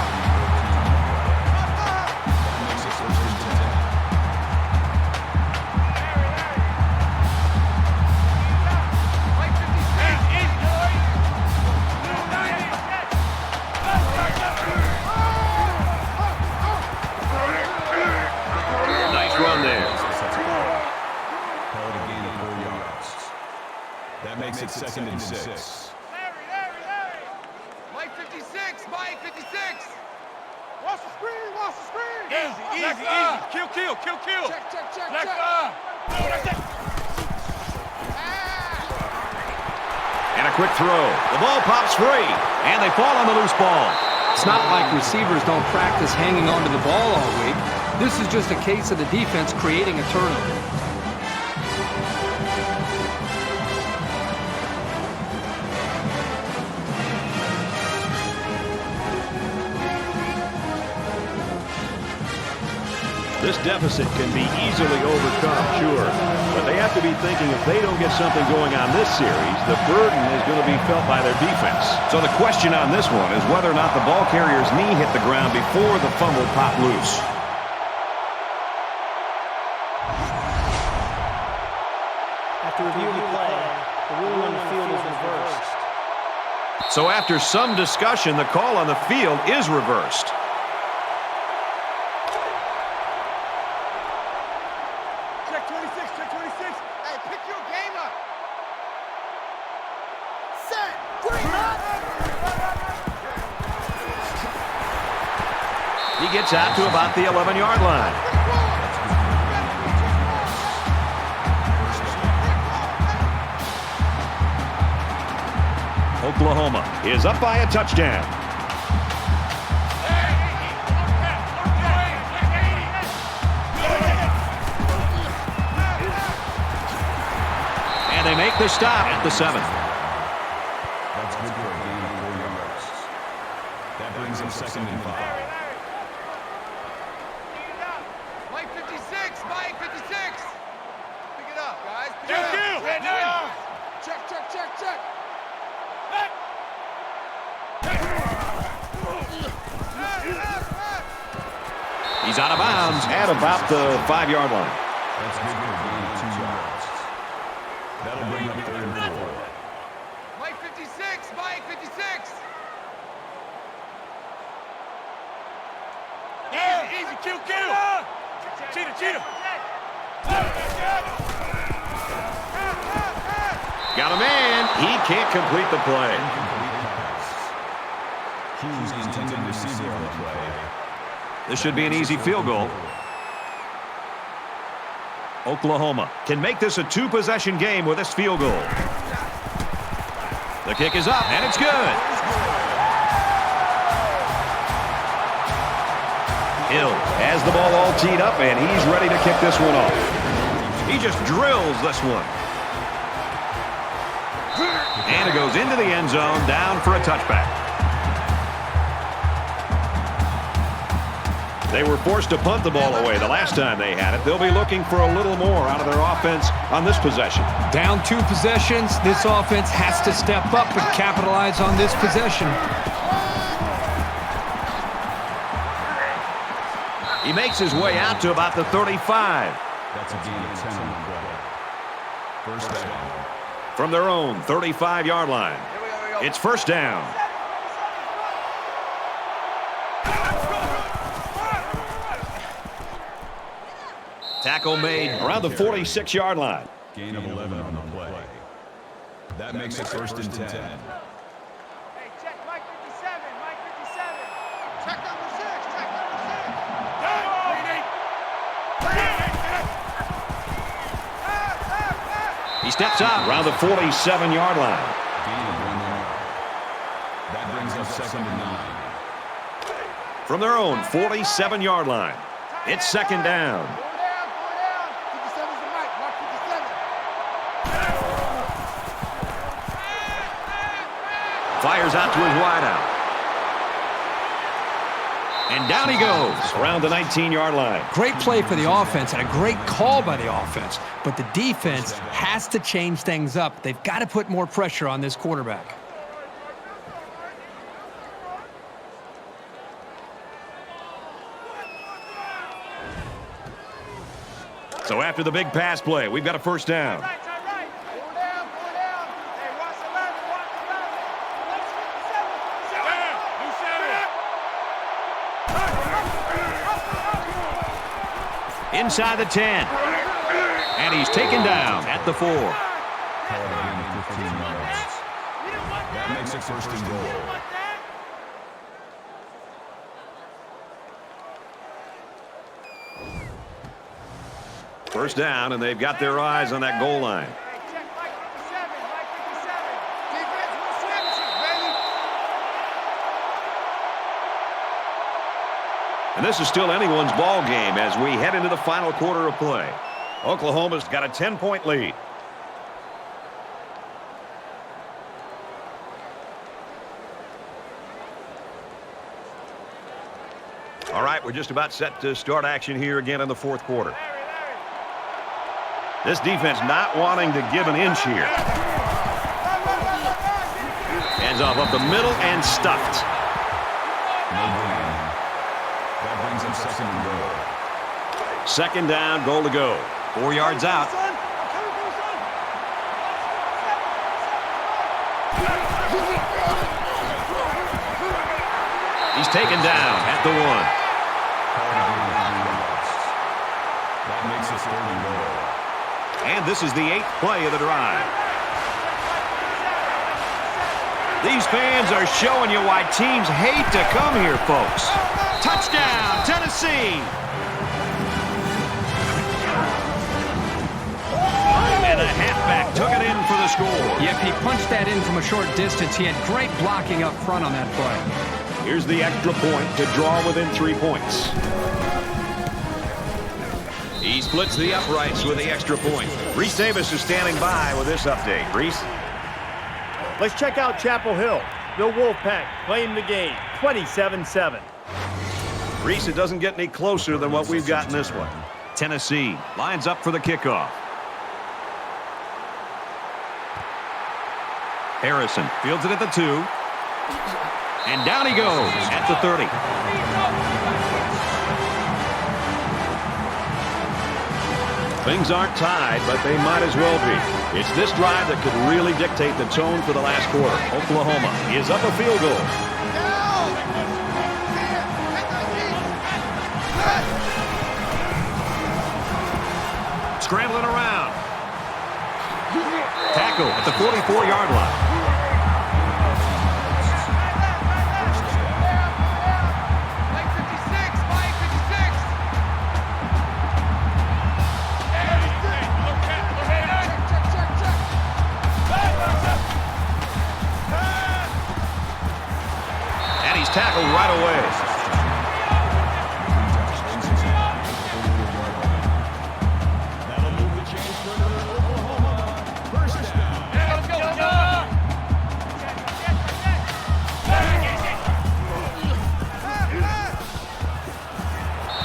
Nice run there. Called a gain of 4 yards. That makes it 2nd and 6. Mike 56, Mike 56. Watch the screen, watch the screen. Easy. Kill. Check. And a quick throw. The ball pops free, and they fall on the loose ball. It's not like receivers don't practice hanging onto the ball all week. This is just a case of the defense creating a turnover. This deficit can be easily overcome, sure. But they have to be thinking if they don't get something going on this series, the burden is going to be felt by their defense. So the question on this one is whether or not the ball carrier's knee hit the ground before the fumble popped loose. After reviewing the play, the ruling on the field is reversed. So after some discussion, the call on the field is reversed. Check 26. Hey, pick your game up. Set. He gets out to about the 11-yard line. Oklahoma is up by a touchdown. And they make the stop at the 7. That's good for a gain of 4 yards. That brings him 2nd and 5. Mike 56, Mike 56. Pick it up, guys. Pick it up. Check. He's out of bounds at about the 5-yard line. That's good for a gain of 2 yards. That'll bring up 3rd and 4. Mike 56, Mike 56. Easy, kill. Cheetah. Got a man. He can't complete the play. Hughes, the intended receiver on the play. This should be an easy field goal. Oklahoma can make this a 2-possession game with this field goal. The kick is up, and it's good. Hill has the ball all teed up, and he's ready to kick this one off. He just drills this one. And it goes into the end zone, down for a touchback. They were forced to punt the ball away the last time they had it. They'll be looking for a little more out of their offense on this possession. Down 2 possessions, this offense has to step up and capitalize on this possession. He makes his way out to about the 35. That's a gain of 10 on the play. First down. From their own 35-yard line. It's first down. Tackle made around the 46-yard line. Gain of 11 on the play. That makes it first and 10. Hey, check Mike 57. Mike 57. Check number 6. Check number 6. He steps out around the 47-yard line. Gain of 1 yard. That brings up second and 9. From their own 47-yard line, it's second down. 57's the Mike. Mark 57. Fires out to his wideout. And down he goes around the 19-yard line. Great play for the offense and a great call by the offense. But the defense has to change things up. They've got to put more pressure on this quarterback. So after the big pass play, we've got a first down. Pull down. Hey, watch the 11. Watch the 11. Inside the 10. And he's taken down at the 4. Call it a gain of 15 yards. That makes it first and goal. First down, and they've got their eyes on that goal line. Hey, check Mike 57. Mike 57. Defense will switch it, baby. And this is still anyone's ball game as we head into the final quarter of play. Oklahoma's got a 10-point lead. All right, we're just about set to start action here again in the fourth quarter. This defense not wanting to give an inch here. Hands off up the middle and stuffed. No gain. That brings up second and goal. Second down, goal to go. 4 yards out. He's taken down at the 1. Call it a gain of 3 yards. That makes it third and goal. And this is the 8th play of the drive. These fans are showing you why teams hate to come here, folks. Touchdown, Tennessee! And the halfback took it in for the score. Yep, he punched that in from a short distance. He had great blocking up front on that play. Here's the extra point to draw within 3 points. He splits the uprights with the extra point. Reese Davis is standing by with this update. Reese? Let's check out Chapel Hill. The Wolfpack claim the game, 27-7. Reese, it doesn't get any closer than what we've got in this one. Tennessee lines up for the kickoff. Harrison fields it at the 2. And down he goes at the 30. Things aren't tied, but they might as well be. It's this drive that could really dictate the tone for the last quarter. Oklahoma is up a field goal. Scrambling around. Tackle at the 44-yard line. Tackled right away. That'll move the chains further. Oklahoma. First down.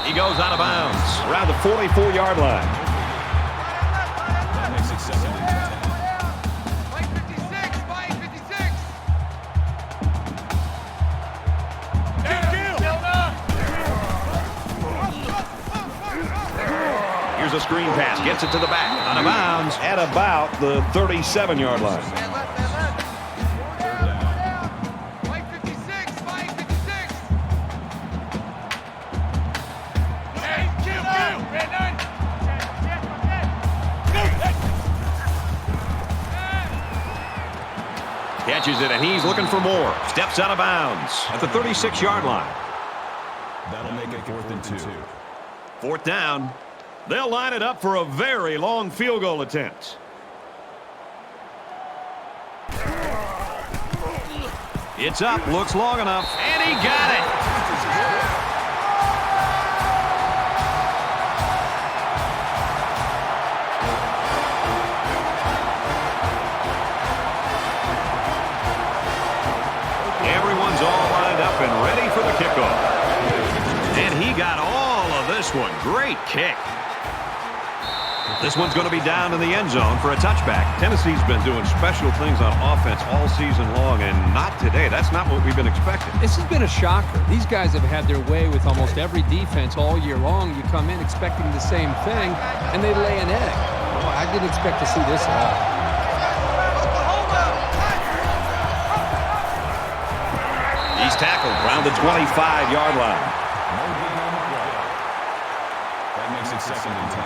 He goes out of bounds around the 44-yard line. That makes it second and 10. Mike 56. Mike 56. Here's a screen pass. Gets it to the back. Out of bounds at about the 37-yard line. Mike 56. Mike 56. Hey, kill. Red 9. catches it, and he's looking for more. Steps out of bounds at the 36-yard line. That'll make it 4th and 2. 4th down. They'll line it up for a very long field goal attempt. It's up, looks long enough, and he got it. Everyone's all lined up and ready for the kickoff. And he got all of this one. Great kick. This one's going to be down in the end zone for a touchback. Tennessee's been doing special things on offense all season long, and not today. That's not what we've been expecting. This has been a shocker. These guys have had their way with almost every defense all year long. You come in expecting the same thing, and they lay an egg. Well, I didn't expect to see this at all. He's tackled around the 25-yard line. That makes it 2nd and 10.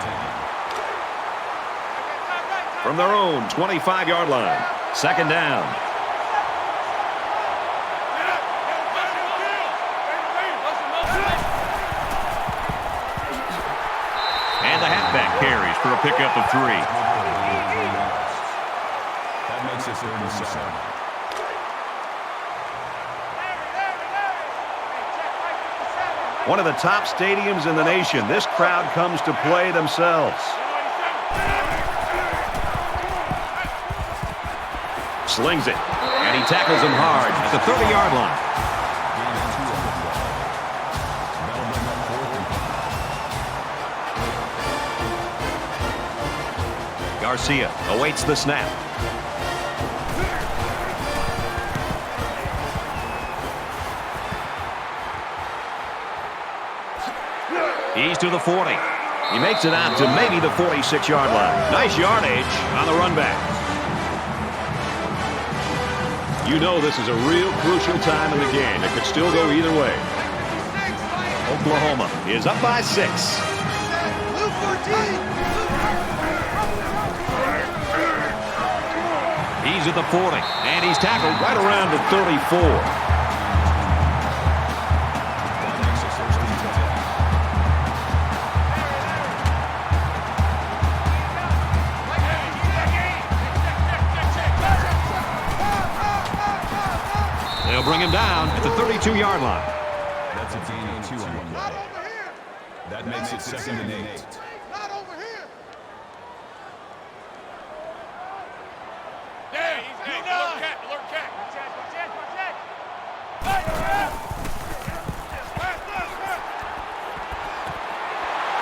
From their own 25-yard line. 2nd down. And the halfback carries for a pickup of 3. That makes it 3rd and 7. One of the top stadiums in the nation. This crowd comes to play themselves. Slings it, and he tackles him hard at the 30-yard line. Garcia awaits the snap. He's to the 40. He makes it out to maybe the 46-yard line. Nice yardage on the run back. You know this is a real crucial time in the game. It could still go either way. Oklahoma is up by 6. He's at the 40, and he's tackled right around the 34. They'll bring him down at the 32-yard line. That's a gain of 2 on the play. That makes it 2nd and 8. Not over here. Alert cat.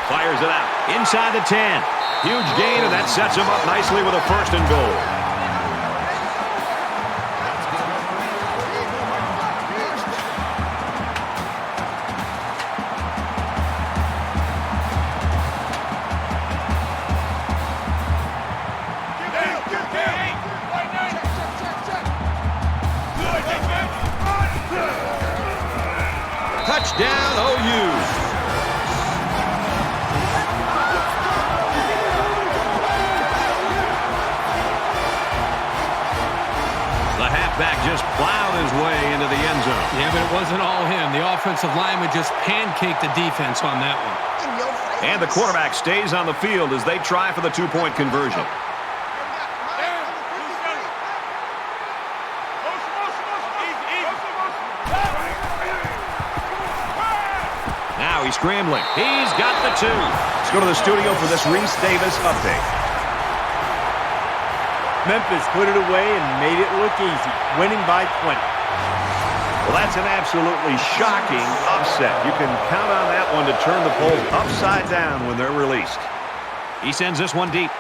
Fires it out inside the 10. Huge gain, and that sets him up nicely with a 1st and goal. Touchdown, OU. The halfback just plowed his way into the end zone. Yeah, but it wasn't all him. The offensive lineman just pancaked the defense on that one. And the quarterback stays on the field as they try for the 2-point conversion. Now he's scrambling. He's got the 2. Let's go to the studio for this Reese Davis update. Memphis put it away and made it look easy, winning by 20. Well, that's an absolutely shocking upset. You can count on that one to turn the polls upside down when they're released. He sends this one deep.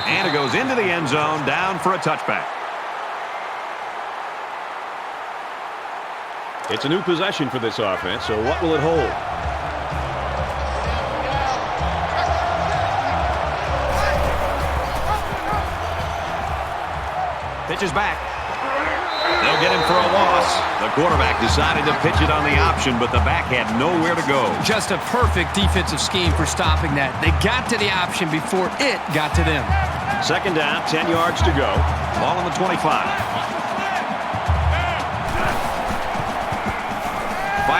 And it goes into the end zone, down for a touchback. It's a new possession for this offense, so what will it hold? Pitches back. They'll get him for a loss. The quarterback decided to pitch it on the option, but the back had nowhere to go. Just a perfect defensive scheme for stopping that. They got to the option before it got to them. 2nd down, 10 yards to go. Ball on the 25.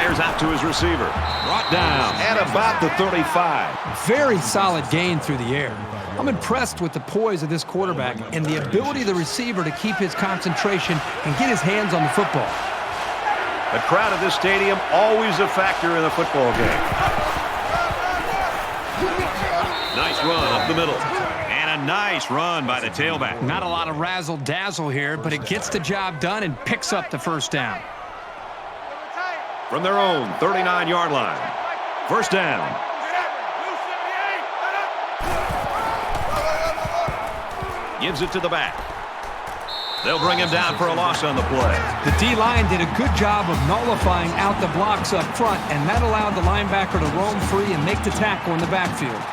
Fires out to his receiver. Brought down at about the 35. Very solid gain through the air. I'm impressed with the poise of this quarterback and the ability of the receiver to keep his concentration and get his hands on the football. The crowd at this stadium always a factor in a football game. Nice run up the middle. And a nice run by the tailback. Not a lot of razzle-dazzle here, but it gets the job done and picks up the first down. From their own 39-yard line. First down. Gives it to the back. They'll bring him down for a loss on the play. The D-line did a good job of nullifying out the blocks up front, and that allowed the linebacker to roam free and make the tackle in the backfield.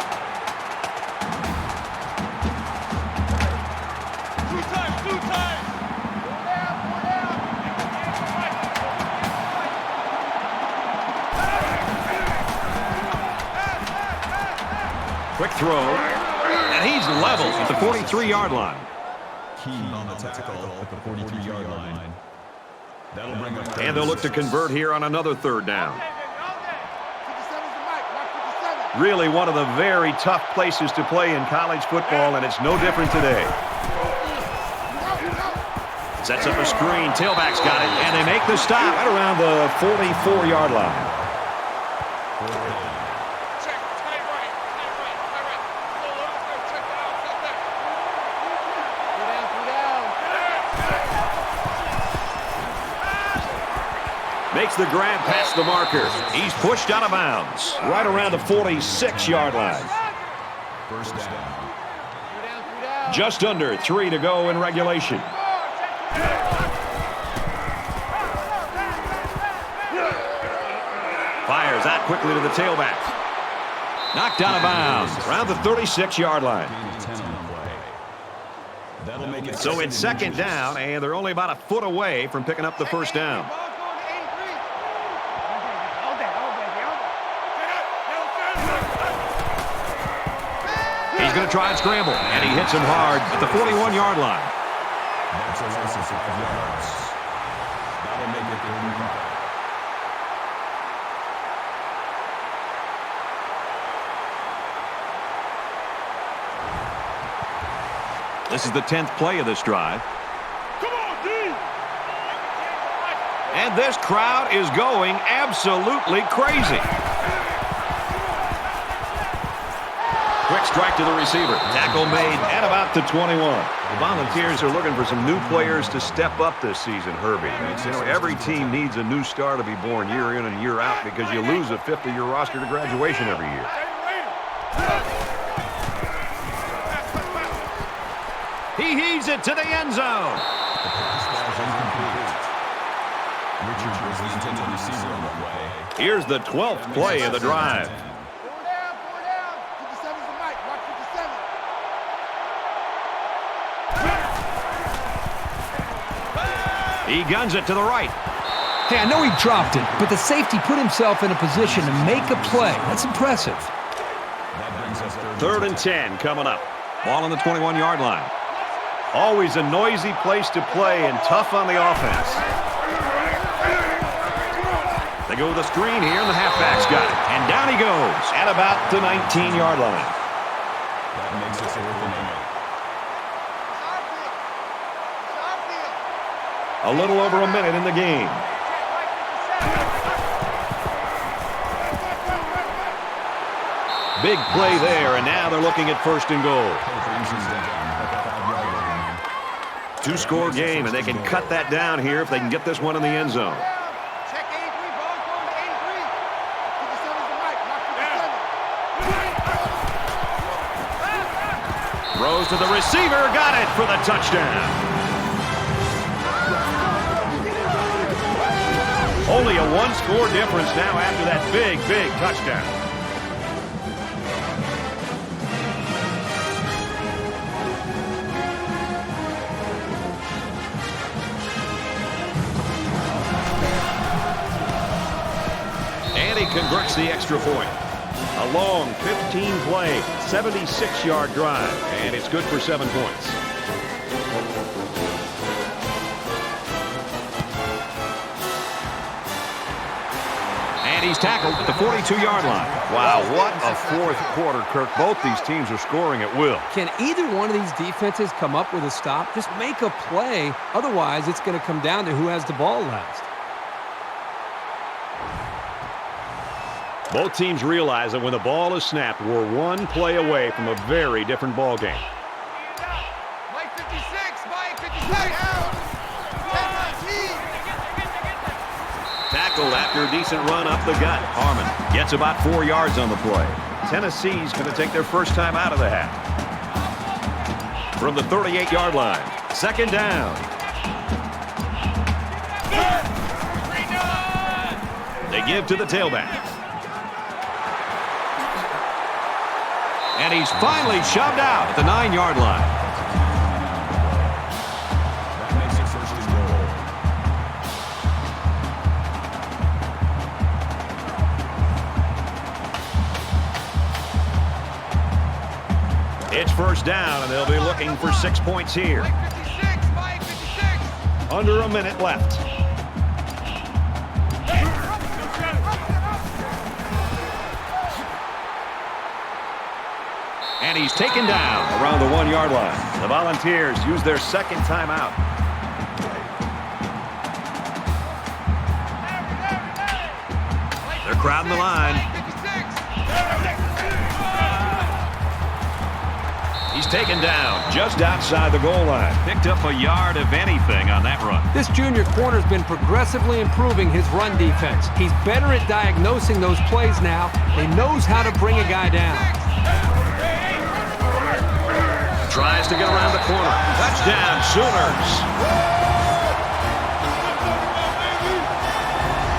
Quick throw, and he's level at the 43-yard line. Key on the tackle at the 43-yard line. That'll bring up. And they'll look to convert here on another third down. Really one of the very tough places to play in college football, and it's no different today. Sets up a screen. Tailback's got it, and they make the stop at around the 44-yard line. Makes the grab past the marker. He's pushed out of bounds right around the 46-yard line. First down. Just under 3 to go in regulation. Fires out quickly to the tailback. Knocked out of bounds around the 36-yard line. So it's second down, and they're only about a foot away from picking up the first down. He's going to try and scramble, and he hits him hard at the 41-yard line. That's a loss of 5 yards. That'll make it 35. This is the 10th play of this drive. Come on, D! And this crowd is going absolutely crazy. Quick strike to the receiver. Tackle made at about the 21. The Volunteers are looking for some new players to step up this season, Herbie. You know, every team needs a new star to be born year in and year out because you lose a fifth of your roster to graduation every year. He heaves it to the end zone. Richard was the intended receiver on the play. Here's the 12th play of the drive. He guns it to the right. Hey, I know he dropped it, but the safety put himself in a position to make a play. That's impressive. That brings us Third and 10 coming up. Ball on the 21-yard line. Always a noisy place to play and tough on the offense. They go with a screen here, and the halfback's got it. And down he goes at about the 19-yard line. That makes us a fourth and 8. A little over a minute in the game. Big play there, and now they're looking at first and goal. Two-score game, and they can cut that down here if they can get this one in the end zone. Throws to the receiver, got it for the touchdown. Only a one-score difference now after that big, big touchdown. And he converts the extra point. A long 15-play, 76-yard drive, and it's good for 7 points. And he's tackled at the 42-yard line. Wow, what a fourth quarter, Kirk. Both these teams are scoring at will. Can either one of these defenses come up with a stop? Just make a play. Otherwise, it's going to come down to who has the ball last. Both teams realize that when the ball is snapped, we're one play away from a very different ball game. Mike 56, Mike 56. Tackled after a decent run up the gut. Harmon gets about 4 yards on the play. Tennessee's going to take their first time out of the half. From the 38-yard line, second down. They give to the tailback. And he's finally shoved out at the 9-yard line. That makes it first and goal. It's first down, and they'll be looking for 6 points here. Mike 56, Mike 56. Under a minute left. And he's taken down around the 1-yard line. The Volunteers use their second timeout. They're crowding the line. He's taken down just outside the goal line. Picked up a yard of anything on that run. This junior corner's been progressively improving his run defense. He's better at diagnosing those plays now. He knows how to bring a guy down. Tries to get around the corner. Touchdown, Sooners.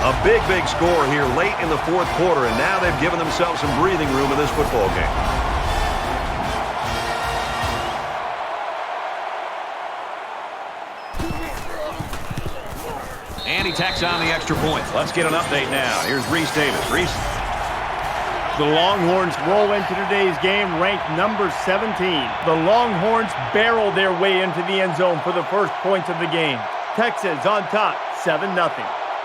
A big score here late in the fourth quarter, and now they've given themselves some breathing room in this football game. And he tacks on the extra point. Let's get an update now. Here's Reese Davis. Reese. The Longhorns roll into today's game ranked number 17. The Longhorns barrel their way into the end zone for the first points of the game. Texas on top, 7-0.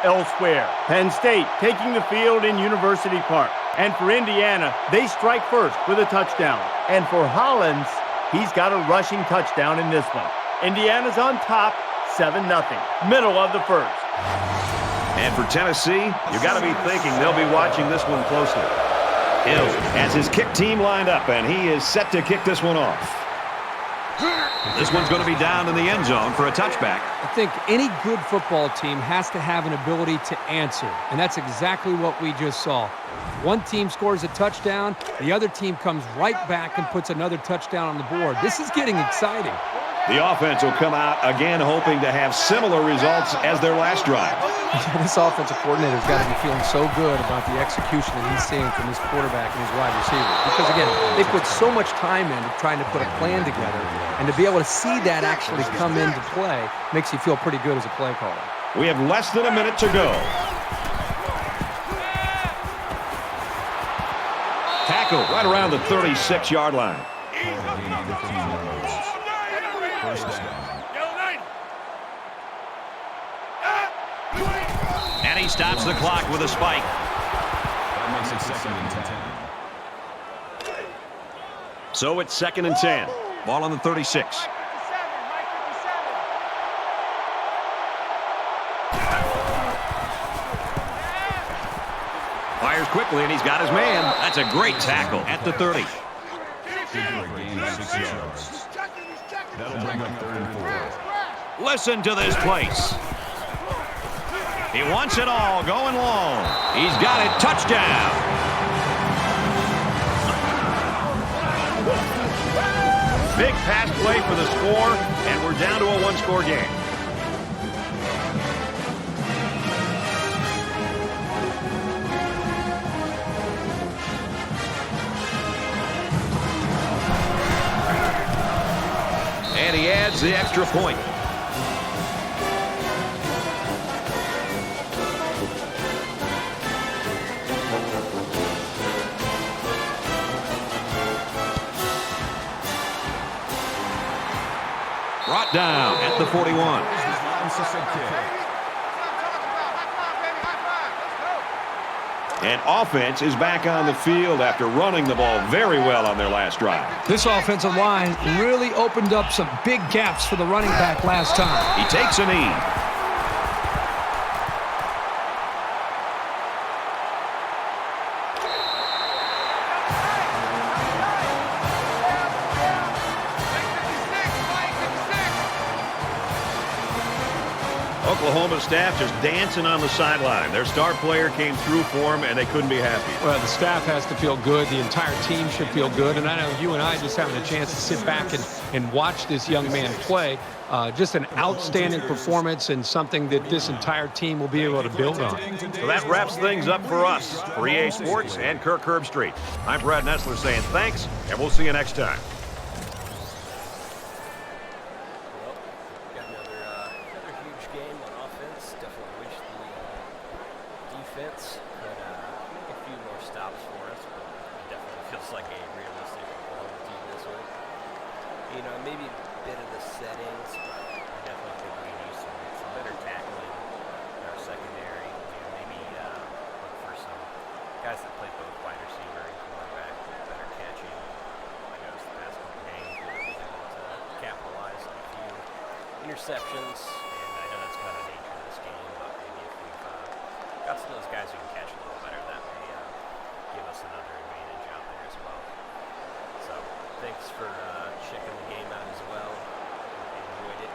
Elsewhere, Penn State taking the field in University Park. And for Indiana, they strike first with a touchdown. And for Hollins, he's got a rushing touchdown in this one. Indiana's on top, 7-0. Middle of the first. And for Tennessee, you got to be thinking they'll be watching this one closely. Hill has his kick team lined up, and he is set to kick this one off. This one's going to be down in the end zone for a touchback. I think any good football team has to have an ability to answer, and that's exactly what we just saw. One team scores a touchdown, the other team comes right back and puts another touchdown on the board. This is getting exciting. The offense will come out again hoping to have similar results as their last drive. This offensive coordinator's got to be feeling so good about the execution that he's seeing from his quarterback and his wide receivers. Because, again, they put so much time into trying to put a plan together, and to be able to see that actually come into play makes you feel pretty good as a play caller. We have less than a minute to go. Tackle right around the 36-yard line. First down. And he stops the clock with a spike. That makes it second and 10. So it's second and 10. Ball on the 36. Fires quickly, and he's got his man. That's a great tackle at the 30. Good for a gain of 6 yards. That'll bring up third and 4. Listen to this place. He wants it all going long. He's got it. Touchdown. Big pass play for the score, and we're down to a one-score game. And he adds the extra point. Brought down at the 41. And offense is back on the field after running the ball very well on their last drive. This offensive line really opened up some big gaps for the running back last time. He takes a knee. Oklahoma staff just dancing on the sideline. Their star player came through for them, and they couldn't be happy. Well, the staff has to feel good. The entire team should feel good. And I know you and I just having a chance to sit back and watch this young man play. Just an outstanding performance and something that this entire team will be able to build on. So that wraps things up for us. For EA Sports and Kirk Herbstreit, I'm Brad Nessler saying thanks, and we'll see you next time. Defense could make a few more stops for us, but it definitely feels like a realistic football team this week. You know, maybe a bit of the settings, but I definitely think we need some better tackling in our secondary. You know, maybe look for some guys that play both wide receiver and quarterback with better catching. I noticed the past couple games we were able to capitalize on a few interceptions, and I know that's kind of the nature of this game, but maybe if we've got some of those guys who can catch a little better, that may give us another advantage out there as well. So thanks for checking the game out as well. Enjoyed it.